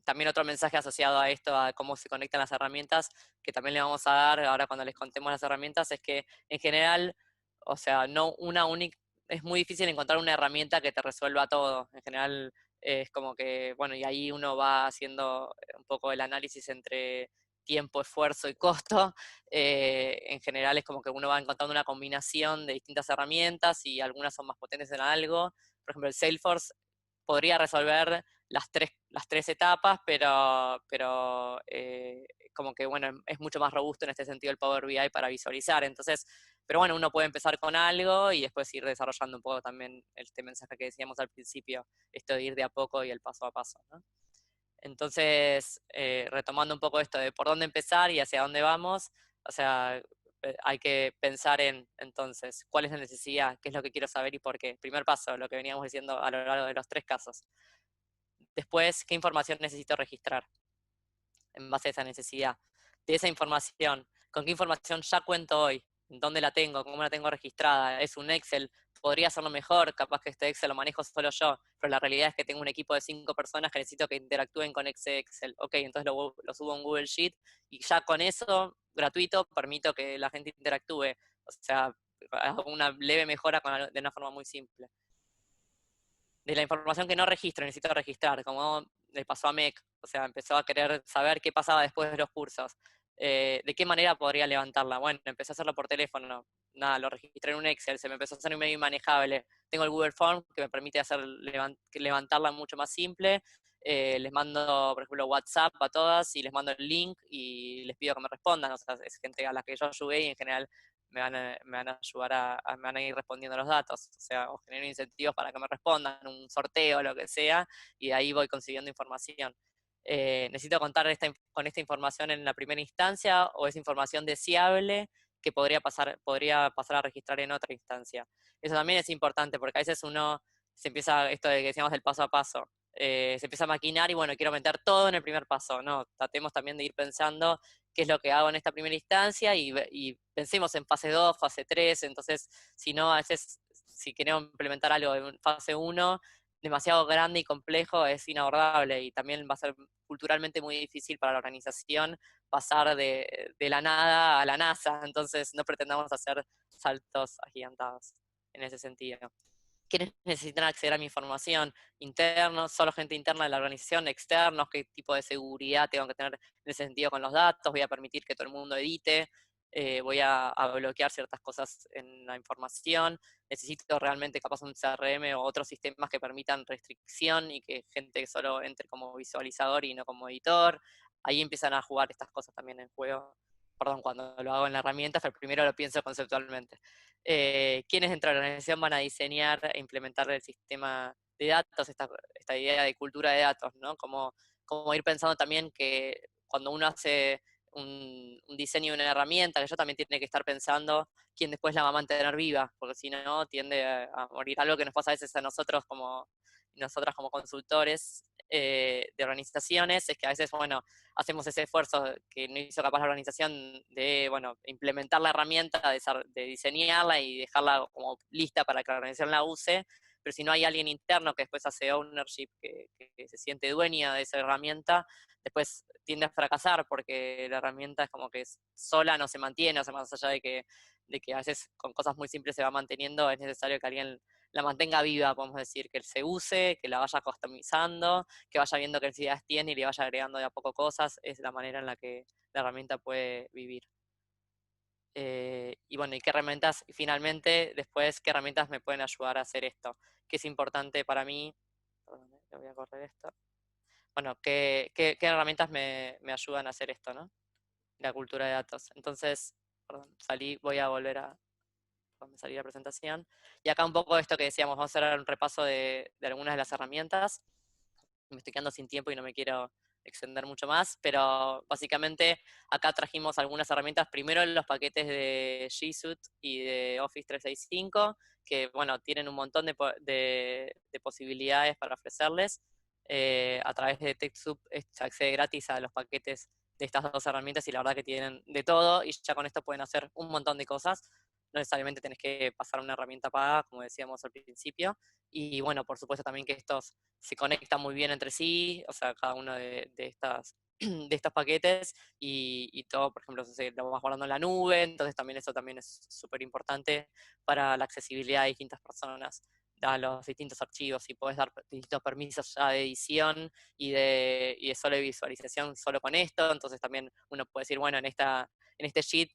También otro mensaje asociado a esto, a cómo se conectan las herramientas, que también le vamos a dar ahora cuando les contemos las herramientas, es que en general, o sea, no una única, es muy difícil encontrar una herramienta que te resuelva todo. En general es como que, bueno, y ahí uno va haciendo un poco el análisis entre tiempo, esfuerzo y costo. En general es como que uno va encontrando una combinación de distintas herramientas, y algunas son más potentes en algo. Por ejemplo, el Salesforce podría resolver las tres etapas, pero como que, bueno, es mucho más robusto en este sentido el Power BI para visualizar. Entonces, Pero bueno, uno puede empezar con algo y después ir desarrollando un poco también este mensaje que decíamos al principio, esto de ir de a poco y el paso a paso, ¿no? Entonces, retomando un poco esto de por dónde empezar y hacia dónde vamos, o sea, hay que pensar en, entonces, cuál es la necesidad, qué es lo que quiero saber y por qué. Primer paso, lo que veníamos diciendo a lo largo de los 3 casos. Después, ¿qué información necesito registrar en base a esa necesidad? De esa información, ¿con qué información ya cuento hoy? ¿Dónde la tengo? ¿Cómo la tengo registrada? ¿Es un Excel? Podría hacerlo mejor, capaz que este Excel lo manejo solo yo, pero la realidad es que tengo un equipo de 5 personas que necesito que interactúen con ese Excel. Ok, entonces lo subo en Google Sheet y ya con eso, gratuito, permito que la gente interactúe. O sea, hago una leve mejora de una forma muy simple. De la información que no registro, necesito registrar, como le pasó a MEC, o sea, empezó a querer saber qué pasaba después de los cursos. ¿De qué manera podría levantarla? Bueno, empecé a hacerlo por teléfono, nada, lo registré en un Excel, se me empezó a hacer medio inmanejable. Tengo el Google Form que me permite levantarla mucho más simple. Les mando, por ejemplo, WhatsApp a todas y les mando el link y les pido que me respondan. O sea, es gente a la que yo ayudé y en general me van a ayudar me van a ir respondiendo los datos, o sea, o genero incentivos para que me respondan, un sorteo, lo que sea, y de ahí voy consiguiendo información. ¿Necesito contar con esta información en la primera instancia o es información deseable que podría pasar a registrar en otra instancia? Eso también es importante porque a veces uno se empieza, esto de que decíamos del paso a paso, se empieza a maquinar y bueno, quiero meter todo en el primer paso. No, tratemos también de ir pensando qué es lo que hago en esta primera instancia y pensemos en fase 2, fase 3, entonces si no, a veces si queremos implementar algo en fase 1, demasiado grande y complejo es inabordable y también va a ser culturalmente muy difícil para la organización pasar de la nada a la NASA, entonces no pretendamos hacer saltos agigantados en ese sentido. ¿Quiénes necesitan acceder a mi información? Internos, solo gente interna de la organización, externos, qué tipo de seguridad tengo que tener en ese sentido con los datos, voy a permitir que todo el mundo edite, voy a bloquear ciertas cosas en la información, necesito realmente capaz un CRM o otros sistemas que permitan restricción y que gente solo entre como visualizador y no como editor. Ahí empiezan a jugar estas cosas también en juego. Perdón, cuando lo hago en la herramienta, pero primero lo pienso conceptualmente. ¿Quiénes dentro de la organización van a diseñar e implementar el sistema de datos, esta idea de cultura de datos, ¿no? Como ir pensando también que cuando uno hace un diseño de una herramienta, que yo también tiene que estar pensando quién después la va a mantener viva, porque si no tiende a morir. Algo que nos pasa a veces a nosotros nosotras como consultores de organizaciones, es que a veces, bueno, hacemos ese esfuerzo que no hizo capaz la organización de, bueno, implementar la herramienta, de diseñarla y dejarla como lista para que la organización la use, pero si no hay alguien interno que después hace ownership, que se siente dueña de esa herramienta, después tiende a fracasar porque la herramienta es como que sola no se mantiene, o sea, más allá de que a veces con cosas muy simples se va manteniendo, es necesario que alguien la mantenga viva, podemos decir, que se use, que la vaya customizando, que vaya viendo qué necesidades tiene y le vaya agregando de a poco cosas, es la manera en la que la herramienta puede vivir. Y bueno, y qué herramientas, y finalmente, después, qué herramientas me pueden ayudar a hacer esto, que es importante para mí, perdón, le voy a correr esto, bueno, qué herramientas me ayudan a hacer esto, ¿no? La cultura de datos. Entonces, perdón, voy a volver a salir la presentación. Y acá un poco esto que decíamos, vamos a hacer un repaso de algunas de las herramientas. Me estoy quedando sin tiempo y no me quiero extender mucho más, pero básicamente acá trajimos algunas herramientas, primero los paquetes de G Suite y de Office 365, que bueno, tienen un montón de posibilidades para ofrecerles. A través de TechSoup se accede gratis a los paquetes de estas dos herramientas y la verdad que tienen de todo y ya con esto pueden hacer un montón de cosas. No necesariamente tenés que pasar una herramienta paga, como decíamos al principio. Y bueno, por supuesto también que estos se conectan muy bien entre sí, o sea, cada uno de estas de estos paquetes y todo, por ejemplo, lo vas guardando en la nube, entonces también eso también es súper importante para la accesibilidad de distintas personas a los distintos archivos y puedes dar distintos permisos ya de edición y de solo visualización solo con esto, entonces también uno puede decir, bueno, en este sheet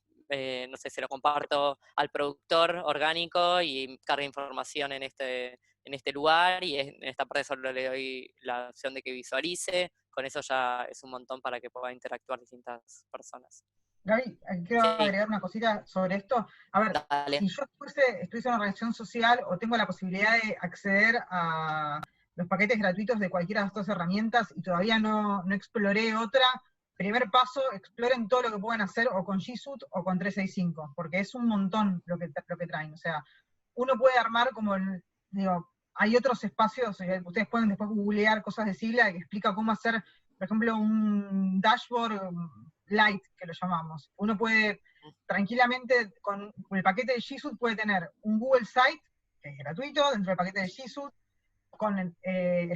no sé, se lo comparto al productor orgánico y carga información en este lugar y en esta parte solo le doy la opción de que visualice, con eso ya es un montón para que pueda interactuar distintas personas. Gaby, quiero Sí, agregar una cosita sobre esto. A ver, dale. si yo estuviese en una organización social o tengo la posibilidad de acceder a los paquetes gratuitos de cualquiera de estas herramientas y todavía no exploré otra, primer paso, exploren todo lo que pueden hacer o con G Suite o con 365, porque es un montón lo que traen. O sea, uno puede armar digo, hay otros espacios, ustedes pueden después googlear cosas de Sigla que explica cómo hacer, por ejemplo, un dashboard light, que lo llamamos. Uno puede tranquilamente, con el paquete de G Suite, puede tener un Google Site, que es gratuito, dentro del paquete de G Suite, con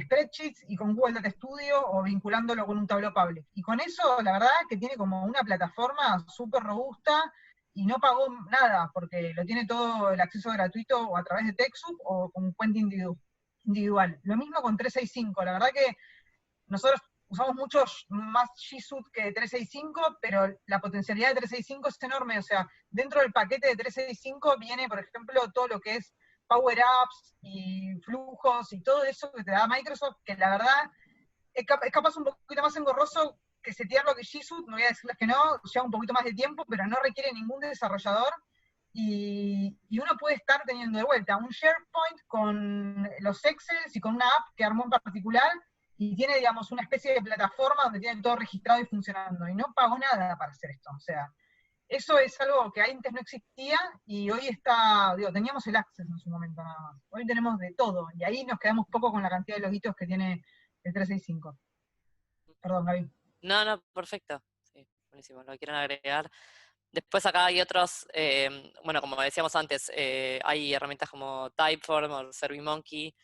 spreadsheets y con Google Data Studio o vinculándolo con un Tableau Public. Y con eso, la verdad, que tiene como una plataforma súper robusta y no pagó nada, porque lo tiene todo el acceso gratuito o a través de TechSoup o con cuenta individual. Lo mismo con 365, la verdad que nosotros usamos mucho más G Suite que 365, pero la potencialidad de 365 es enorme. O sea, dentro del paquete de 365 viene, por ejemplo, todo lo que es Power Apps y flujos y todo eso que te da Microsoft, que la verdad es capaz un poquito más engorroso que setearlo que G Suite, no voy a decirles que no, lleva un poquito más de tiempo, pero no requiere ningún desarrollador. Y uno puede estar teniendo de vuelta un SharePoint con los Excel y con una app que armó en particular, y tiene, digamos, una especie de plataforma donde tiene todo registrado y funcionando, y no pagó nada para hacer esto. O sea, eso es algo que antes no existía, y hoy está, digo, teníamos el Access en su momento nada más. Hoy tenemos de todo, y ahí nos quedamos poco con la cantidad de logitos que tiene el 365. Perdón, Gaby. No, no, perfecto. Sí, buenísimo. Lo que quieran agregar. Después acá hay otros, bueno, como decíamos antes, hay herramientas como Typeform o SurveyMonkey,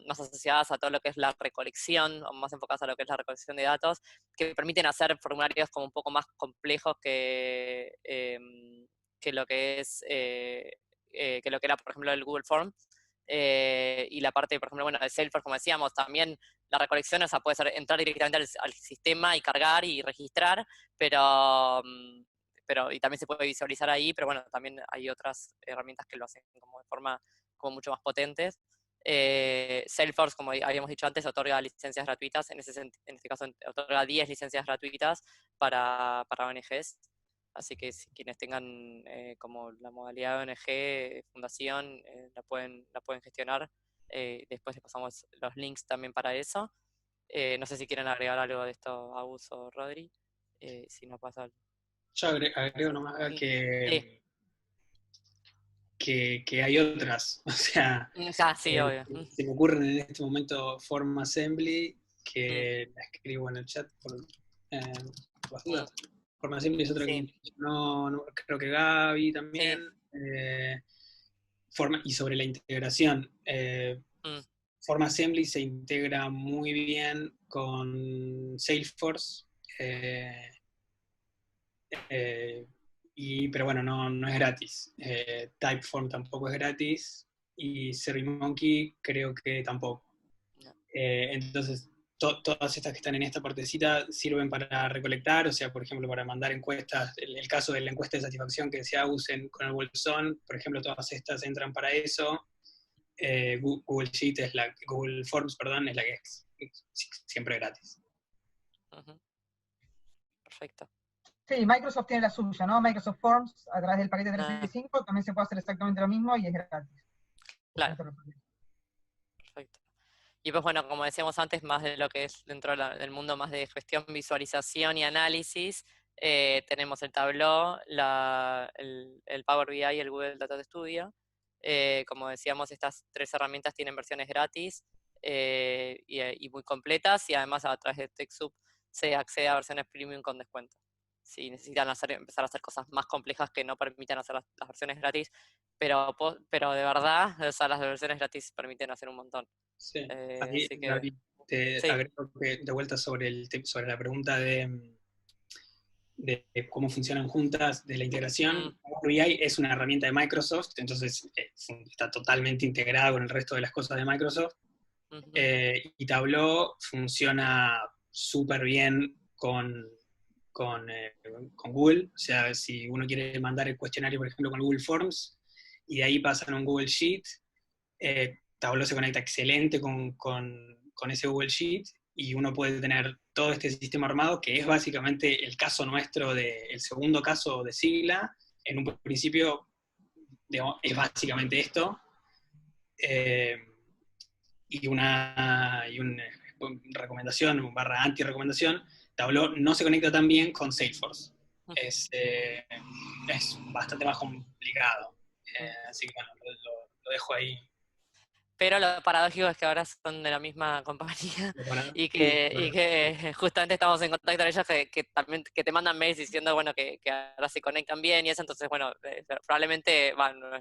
más asociadas a todo lo que es la recolección, o más enfocadas a lo que es la recolección de datos, que permiten hacer formularios como un poco más complejos que lo que es, que lo que era, por ejemplo, el Google Form. Y la parte, por ejemplo, bueno, de Salesforce, como decíamos, también la recolección, o sea, puede ser entrar directamente al sistema y cargar y registrar, pero y también se puede visualizar ahí, pero bueno, también hay otras herramientas que lo hacen como de forma como mucho más potentes. Salesforce, como habíamos dicho antes, otorga licencias gratuitas, en este caso otorga 10 licencias gratuitas para ONGs, así que si quienes tengan como la modalidad de ONG, fundación, la pueden gestionar. Después les pasamos los links también para eso. No sé si quieren agregar algo de esto, Agus o Rodri, si no pasa. Yo agrego nomás Sí. que hay otras, o sea, Sí, obvio. se me ocurren en este momento Form Assembly, que la escribo en el chat por las dudas. Form Assembly es otra que mencionó, creo que Gaby también. Y sobre la integración. Form Assembly se integra muy bien con Salesforce. Pero bueno, no es gratis. Typeform tampoco es gratis y SurveyMonkey creo que tampoco. Entonces, todas estas que están en esta partecita sirven para recolectar, o sea, por ejemplo, para mandar encuestas. El caso de la encuesta de satisfacción que decía usen con el Bolson, por ejemplo, todas estas entran para eso. Google Forms, perdón, es la que es siempre gratis. Perfecto. Sí, Microsoft tiene la suya, ¿no? Microsoft Forms, a través del paquete 365, también se puede hacer exactamente lo mismo y es gratis. Claro. Perfecto. Y pues bueno, como decíamos antes, más de lo que es dentro del mundo más de gestión, visualización y análisis, tenemos el Tableau, el Power BI y el Google Data Studio. Como decíamos, estas tres herramientas tienen versiones gratis y muy completas, y además a través de TechSoup se accede a versiones premium con descuento. Si necesitan empezar a hacer cosas más complejas que no permitan hacer las versiones gratis, pero de verdad, o sea, las versiones gratis permiten hacer un montón. Sí, así que, Gaby, te agrego que de vuelta sobre la pregunta de cómo funcionan juntas, de la integración. Power BI es una herramienta de Microsoft, entonces está totalmente integrada con el resto de las cosas de Microsoft. Y Tableau funciona súper bien con Google. O sea, si uno quiere mandar el cuestionario, por ejemplo, con Google Forms, y de ahí pasan a un Google Sheet, Tableau se conecta excelente con ese Google Sheet, y uno puede tener todo este sistema armado, que es básicamente el caso nuestro, el segundo caso de Sigla. En un principio, digamos, es básicamente esto. Y una recomendación, barra anti-recomendación, Tableau no se conecta tan bien con Salesforce. Es bastante más complicado. Así que bueno, lo dejo ahí. Pero lo paradójico es que ahora son de la misma compañía y que justamente estamos en contacto con ellos que también que te mandan mails diciendo bueno que ahora se conectan bien y eso, entonces bueno, probablemente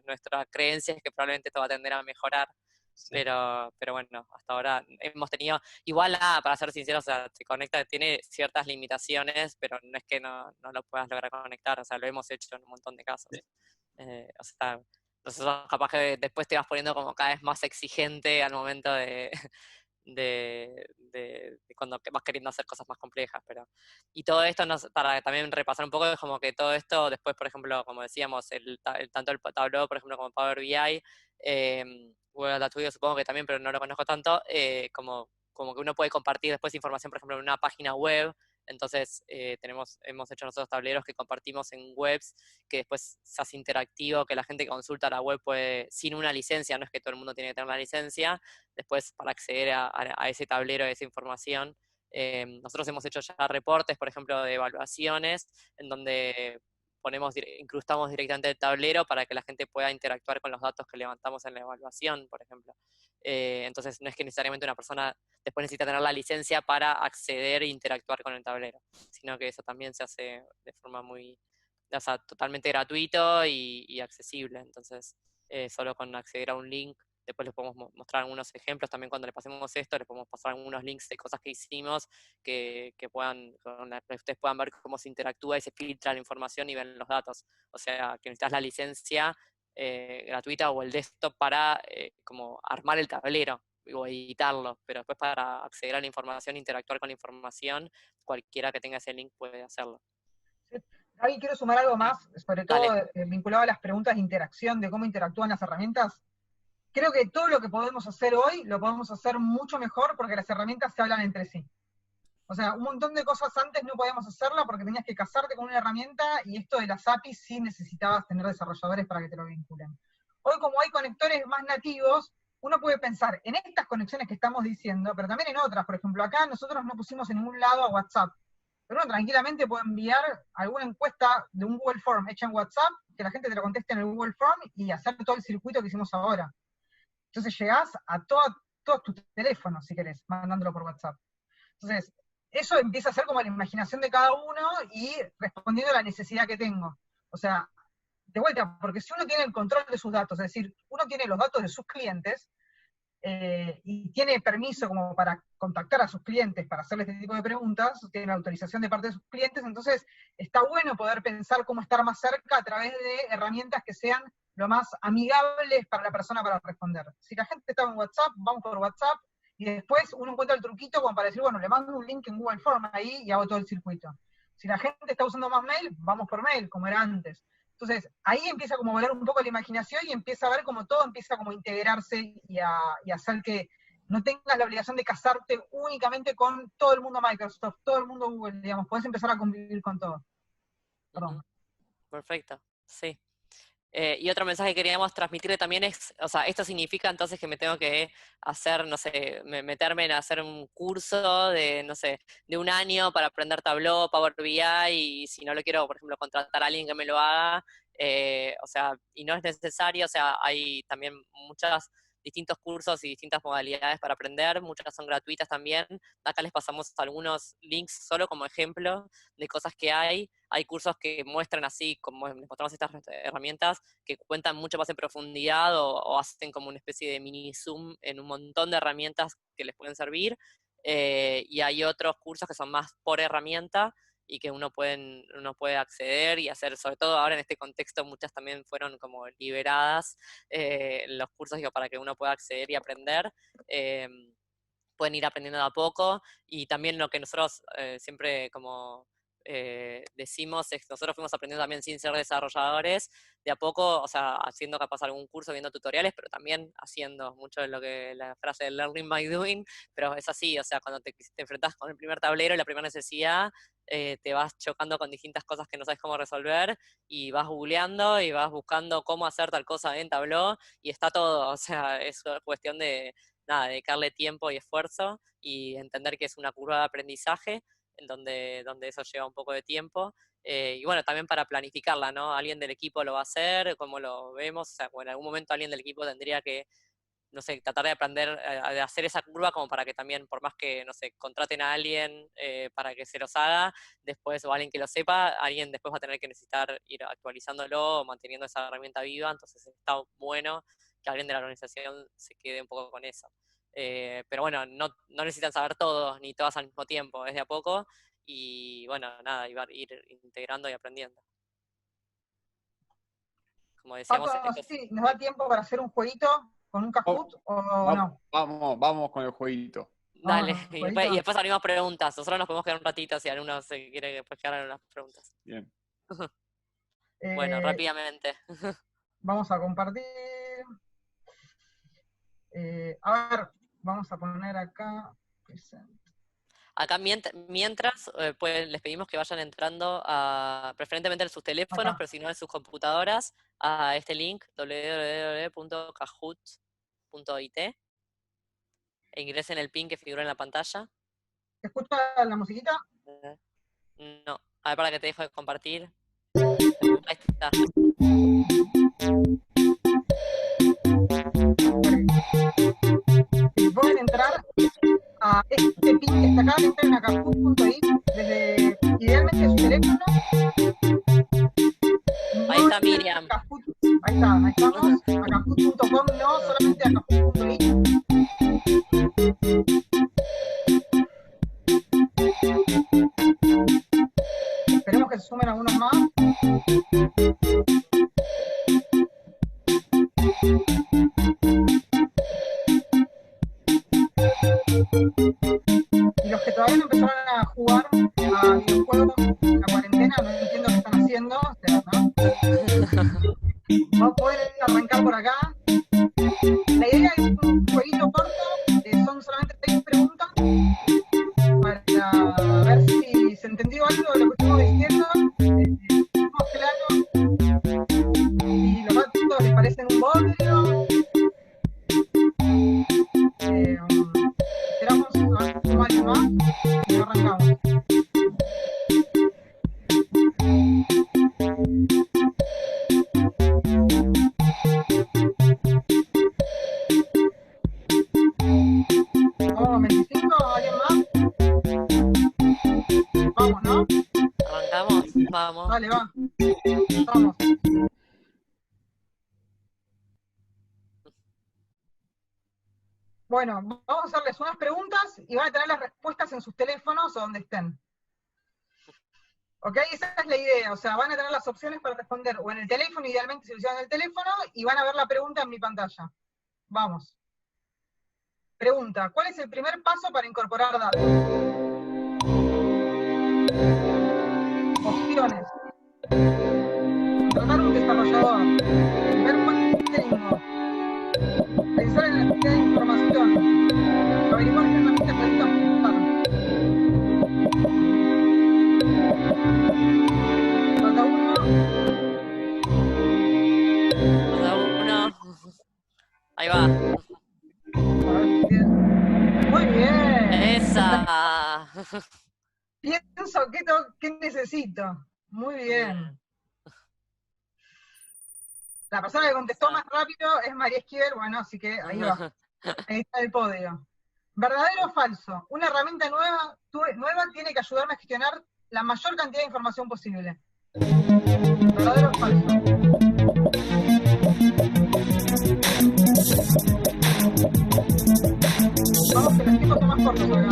nuestra creencia es que probablemente esto va a tender a mejorar. Sí. Pero bueno, hasta ahora hemos tenido, igual para ser sinceros, o sea, se conecta, tiene ciertas limitaciones, pero no es que no lo puedas lograr conectar, o sea, lo hemos hecho en un montón de casos. Sí. O sea, entonces capaz que después te vas poniendo como cada vez más exigente al momento de cuando vas queriendo hacer cosas más complejas. Y todo esto, para también repasar un poco, es como que todo esto, después, por ejemplo, como decíamos, tanto el Tableau, por ejemplo, como Power BI, Google Data Studio supongo que también, pero no lo conozco tanto, como que uno puede compartir después información, por ejemplo, en una página web. Entonces hemos hecho nosotros tableros que compartimos en webs, que después se hace interactivo, que la gente que consulta la web puede, sin una licencia, no es que todo el mundo tiene que tener una licencia, después para acceder a ese tablero, a esa información. Nosotros hemos hecho ya reportes, por ejemplo, de evaluaciones, en donde incrustamos directamente el tablero para que la gente pueda interactuar con los datos que levantamos en la evaluación, por ejemplo. Entonces no es que necesariamente una persona después necesita tener la licencia para acceder e interactuar con el tablero, sino que eso también se hace de forma totalmente gratuito y accesible. Entonces, solo con acceder a un link, después les podemos mostrar algunos ejemplos. También cuando les pasemos esto, les podemos pasar algunos links de cosas que hicimos que ustedes puedan ver cómo se interactúa y se filtra la información y ven los datos. O sea, que necesitas la licencia gratuita o el desktop para como armar el tablero o editarlo, pero después para acceder a la información, interactuar con la información, cualquiera que tenga ese link puede hacerlo. Gaby, quiero sumar algo más, sobre todo vinculado a las preguntas de interacción, de cómo interactúan las herramientas. Creo que todo lo que podemos hacer hoy, lo podemos hacer mucho mejor porque las herramientas se hablan entre sí. O sea, un montón de cosas antes no podíamos hacerla porque tenías que casarte con una herramienta y esto de las APIs sí necesitabas tener desarrolladores para que te lo vinculen. Hoy, como hay conectores más nativos, uno puede pensar en estas conexiones que estamos diciendo, pero también en otras. Por ejemplo, acá nosotros no pusimos en ningún lado a WhatsApp, pero uno tranquilamente puede enviar alguna encuesta de un Google Form hecha en WhatsApp, que la gente te lo conteste en el Google Form y hacer todo el circuito que hicimos ahora. Entonces llegás a todos tus teléfonos, si querés, mandándolo por WhatsApp. Entonces, eso empieza a ser como la imaginación de cada uno y respondiendo a la necesidad que tengo. O sea, de vuelta, porque si uno tiene el control de sus datos, es decir, uno tiene los datos de sus clientes y tiene permiso como para contactar a sus clientes para hacerle este tipo de preguntas, tiene la autorización de parte de sus clientes, entonces está bueno poder pensar cómo estar más cerca a través de herramientas que sean lo más amigables para la persona para responder. Si la gente está en WhatsApp, vamos por WhatsApp, y después uno encuentra el truquito como para decir, bueno, le mando un link en Google Form ahí y hago todo el circuito. Si la gente está usando más mail, vamos por mail, como era antes. Entonces, ahí empieza como a volar un poco la imaginación y empieza a ver como todo empieza como a integrarse y a hacer que no tengas la obligación de casarte únicamente con todo el mundo Microsoft, todo el mundo Google, digamos, podés empezar a convivir con todo. Perdón. Perfecto, sí. Y otro mensaje que queríamos transmitirle también es, o sea, esto significa entonces que me tengo que hacer, no sé, meterme en hacer un curso de, no sé, de un año para aprender Tableau, Power BI, y si no lo quiero, por ejemplo, contratar a alguien que me lo haga, o sea, y no es necesario, o sea, hay también distintos cursos y distintas modalidades para aprender, muchas son gratuitas también. Acá les pasamos algunos links solo como ejemplo de cosas que hay. Hay cursos que muestran así, como les mostramos estas herramientas, que cuentan mucho más en profundidad o hacen como una especie de mini zoom en un montón de herramientas que les pueden servir. Y hay otros cursos que son más por herramienta y que uno puede acceder y hacer, sobre todo ahora en este contexto, muchas también fueron como liberadas los cursos para que uno pueda acceder y aprender. Pueden ir aprendiendo de a poco, y también lo que nosotros siempre como decimos es que nosotros fuimos aprendiendo también sin ser desarrolladores, de a poco, o sea, haciendo capaz algún curso, viendo tutoriales, pero también haciendo mucho de lo que la frase de learning by doing, pero es así, o sea, cuando te enfrentás con el primer tablero y la primera necesidad, te vas chocando con distintas cosas que no sabes cómo resolver, y vas googleando y vas buscando cómo hacer tal cosa en Tableau, y está todo, o sea, es cuestión de, nada, dedicarle tiempo y esfuerzo, y entender que es una curva de aprendizaje, en donde eso lleva un poco de tiempo, y bueno, también para planificarla, ¿no? Alguien del equipo lo va a hacer, como lo vemos, o sea, en algún momento alguien del equipo tendría que, no sé, tratar de aprender a hacer esa curva como para que también, por más que, no sé, contraten a alguien para que se los haga, después, o alguien que lo sepa, alguien después va a tener que necesitar ir actualizándolo o manteniendo esa herramienta viva, entonces está bueno que alguien de la organización se quede un poco con eso. Pero bueno, no necesitan saber todos ni todas al mismo tiempo, es de a poco, y bueno, nada, ir integrando y aprendiendo. Como decíamos, Pato, no sé si nos da tiempo para hacer un jueguito con un Kahoot o no. Vamos con el jueguito. Dale, Vamos, y después abrimos preguntas. Nosotros nos podemos quedar un ratito si alguno se quiere después quedar en unas preguntas. Bien. Bueno, rápidamente. Vamos a compartir. A ver, vamos a poner acá. Acá mientras pues, les pedimos que vayan entrando preferentemente en sus teléfonos, Acá. pero si no en sus computadoras, a este link www.kahoot.it e ingresen el pin que figura en la pantalla. ¿Se escucha la musiquita? No, a ver, para que te dejo de compartir. Ahí está. Pueden entrar a este pin que está acá, entren a kahoot.it desde idealmente su teléfono. Ahí está Miriam. Ahí estamos. A kahoot.com, no solamente a kahoot.it. Esperemos que se sumen algunos más. Y los que todavía no empezaron a jugar a videojuegos en la cuarentena, no entiendo qué están haciendo, o sea, ¿no? Vamos a poder arrancar por acá. La idea es un jueguito corto, son solamente 6 preguntas, para ver si se entendió algo de lo que estamos diciendo, más claro, y los datos les parecen un bodrio. Esperamos a ver si alguien más y arrancamos. Vamos a 25, ¿alguien más? Vamos, ¿no? ¿Arrancamos? Vamos. Dale, va. Vamos. Bueno, vamos a hacerles unas preguntas y van a tener las respuestas en sus teléfonos o donde estén. ¿Ok? Esa es la idea, o sea, van a tener las opciones para responder o en el teléfono, idealmente si lo hicieron en el teléfono, y van a ver la pregunta en mi pantalla. Vamos. Pregunta, ¿cuál es el primer paso para incorporar datos? Opciones. Contratar un desarrollador. Ver contenido. Pensar en la necesidad de información. Averiguar qué herramientas necesitan usar. Falta uno. Ahí va. Muy bien. Esa. Pienso qué necesito. Muy bien. La persona que contestó más rápido es María Esquivel, bueno, así que ahí va. Ahí está el podio. ¿Verdadero o falso? Una herramienta nueva tiene que ayudarme a gestionar la mayor cantidad de información posible. ¿Verdadero o falso? Vamos, que los tiempos son más cortos acá,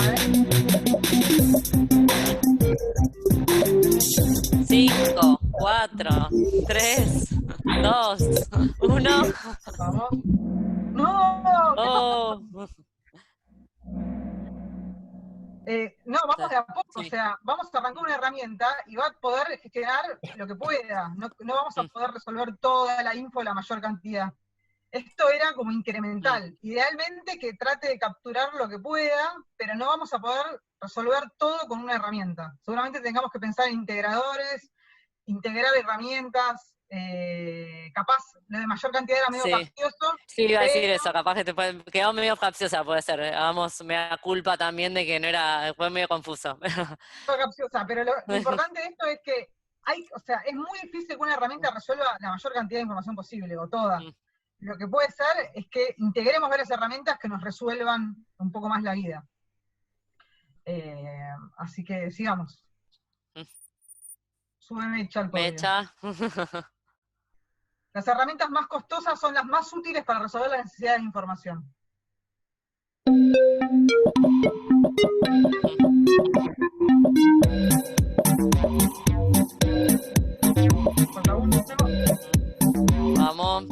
5, 4, 3, 2, 1. Vamos. ¡No! Oh. No, vamos de a poco, Sí. o sea, vamos a arrancar una herramienta y va a poder gestionar lo que pueda. No vamos a poder resolver toda la info, la mayor cantidad. Esto era como incremental. Idealmente que trate de capturar lo que pueda, pero no vamos a poder resolver todo con una herramienta. Seguramente tengamos que pensar en integradores, integrar herramientas, capaz lo de mayor cantidad era medio Sí. capcioso, Sí, iba a decir pero eso, capaz que te puede, quedó medio capciosa, puede ser. Hagamos, me da culpa también de que no era, fue medio confuso. capciosa, pero lo importante de esto es que o sea, es muy difícil que una herramienta resuelva la mayor cantidad de información posible, o toda. Lo que puede ser es que integremos varias herramientas que nos resuelvan un poco más la vida. Así que sigamos. Sube Mecha al podio. Mecha. Las herramientas más costosas son las más útiles para resolver las necesidades de información. Falta uno. Vamos.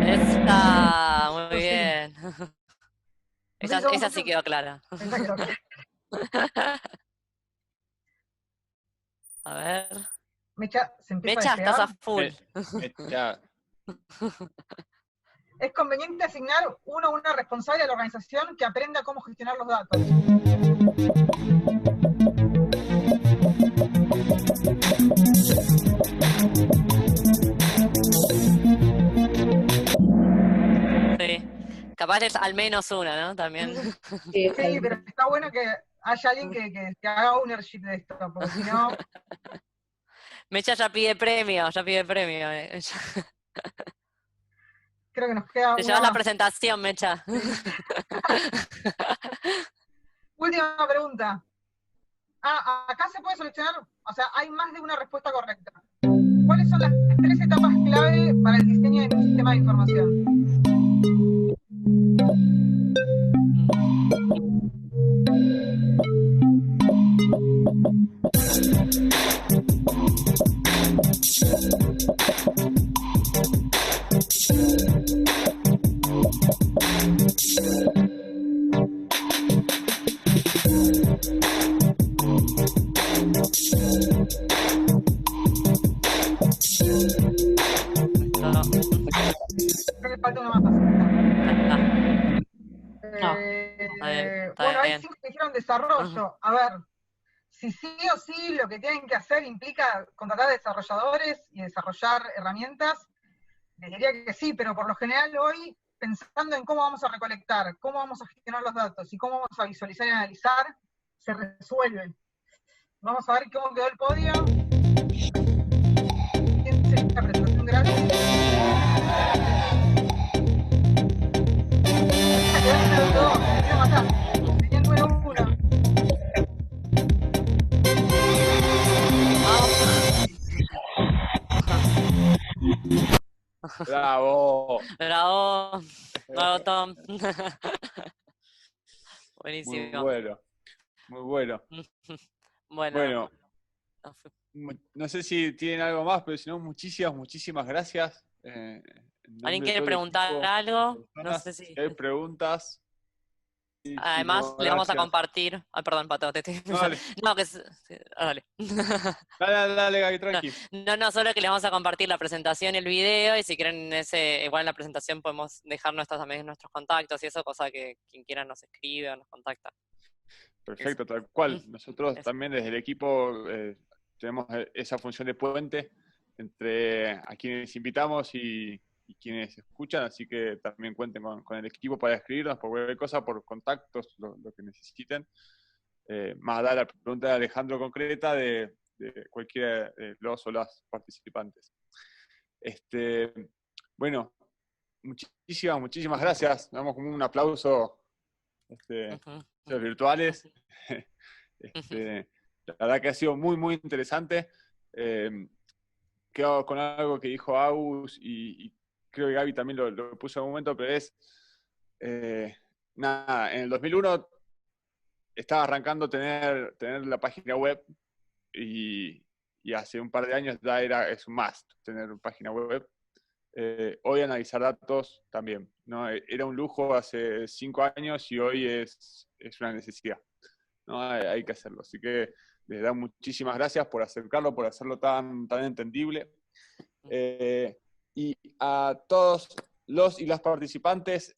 Está muy bien. Esa sí quedó clara. Esa quedó clara. A ver. Mecha se empieza Mecha, a despegar. estás a full. Mecha. Es conveniente asignar uno a una responsable de la organización que aprenda cómo gestionar los datos. Sí. Capaz es al menos una, ¿no? También. Sí, pero está bueno que haya alguien que haga ownership de esto, porque si no... Mecha ya pide premio, Creo que nos queda Te una llevas la más. presentación, Mecha. Última pregunta. Acá se puede seleccionar, o sea, hay más de una respuesta correcta. ¿Cuáles son las 3 etapas clave para el diseño de un sistema de información? No. Creo que falta una más. Bueno, hay 5 que dijeron desarrollo. A ver, si sí o sí lo que tienen que hacer implica contratar desarrolladores y desarrollar herramientas, les diría que sí, pero por lo general hoy, pensando en cómo vamos a recolectar, cómo vamos a gestionar los datos y cómo vamos a visualizar y analizar, se resuelve. Vamos a ver cómo quedó el podio. ¿Quién se la presentación gratis? Tenía el número 1. Bravo. Bravo. Bravo, Tom. Buenísimo. Muy bueno. Muy bueno. Bueno. No sé si tienen algo más, pero si no, muchísimas gracias. ¿Alguien quiere preguntar algo? No sé si... Si hay preguntas. Además, le vamos a compartir. Ay, perdón, Pato, te estoy... Dale. No, que dale. Dale, Gaby, tranqui. No, solo que le vamos a compartir la presentación y el video, y si quieren igual en la presentación podemos dejar también nuestros contactos y eso, cosa que quien quiera nos escribe o nos contacta. Perfecto, tal cual. Nosotros también desde el equipo tenemos esa función de puente entre a quienes invitamos y quienes escuchan, así que también cuenten con el equipo para escribirnos por cualquier cosa, por contactos, lo que necesiten. Más allá de la pregunta de Alejandro concreta de cualquiera de los o las participantes. Bueno, muchísimas gracias. Damos como un aplauso los virtuales. La verdad que ha sido muy interesante. Quedo con algo que dijo Agus y creo que Gaby también lo puso en un momento, pero es nada, en el 2001 estaba arrancando tener la página web y y hace un par de años ya es un must tener página web. Hoy analizar datos también, ¿no? Era un lujo hace 5 años y hoy es una necesidad, ¿no? Hay que hacerlo. Así que les da muchísimas gracias por acercarlo, por hacerlo tan entendible. Y a todos los y las participantes,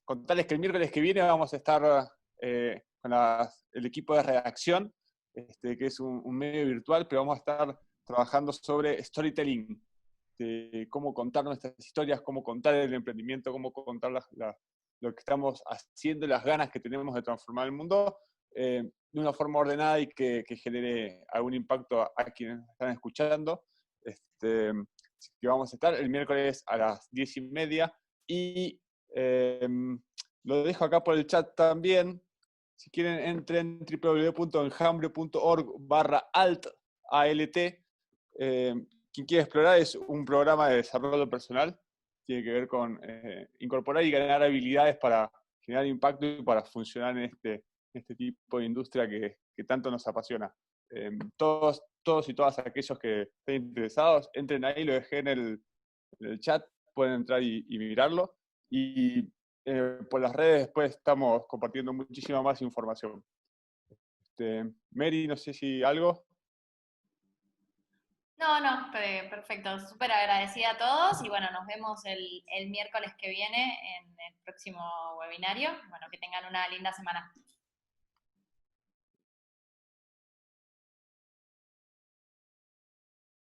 contarles que el miércoles que viene vamos a estar con el equipo de redacción, que es un medio virtual, pero vamos a estar trabajando sobre storytelling, de cómo contar nuestras historias, cómo contar el emprendimiento, cómo contar lo que estamos haciendo, las ganas que tenemos de transformar el mundo de una forma ordenada y que genere algún impacto a quienes están escuchando. Así que vamos a estar el miércoles a las 10:30 y lo dejo acá por el chat también. Si quieren, entren en www.enjambre.org/alt. Quien quiere explorar es un programa de desarrollo personal. Tiene que ver con incorporar y ganar habilidades para generar impacto y para funcionar en este tipo de industria que tanto nos apasiona. Todos y todas aquellos que estén interesados, entren ahí, lo dejé en el chat, pueden entrar y mirarlo. Y por las redes después estamos compartiendo muchísima más información. Mary, no sé si algo. No, perfecto. Súper agradecida a todos y bueno, nos vemos el miércoles que viene en el próximo webinario. Bueno, que tengan una linda semana.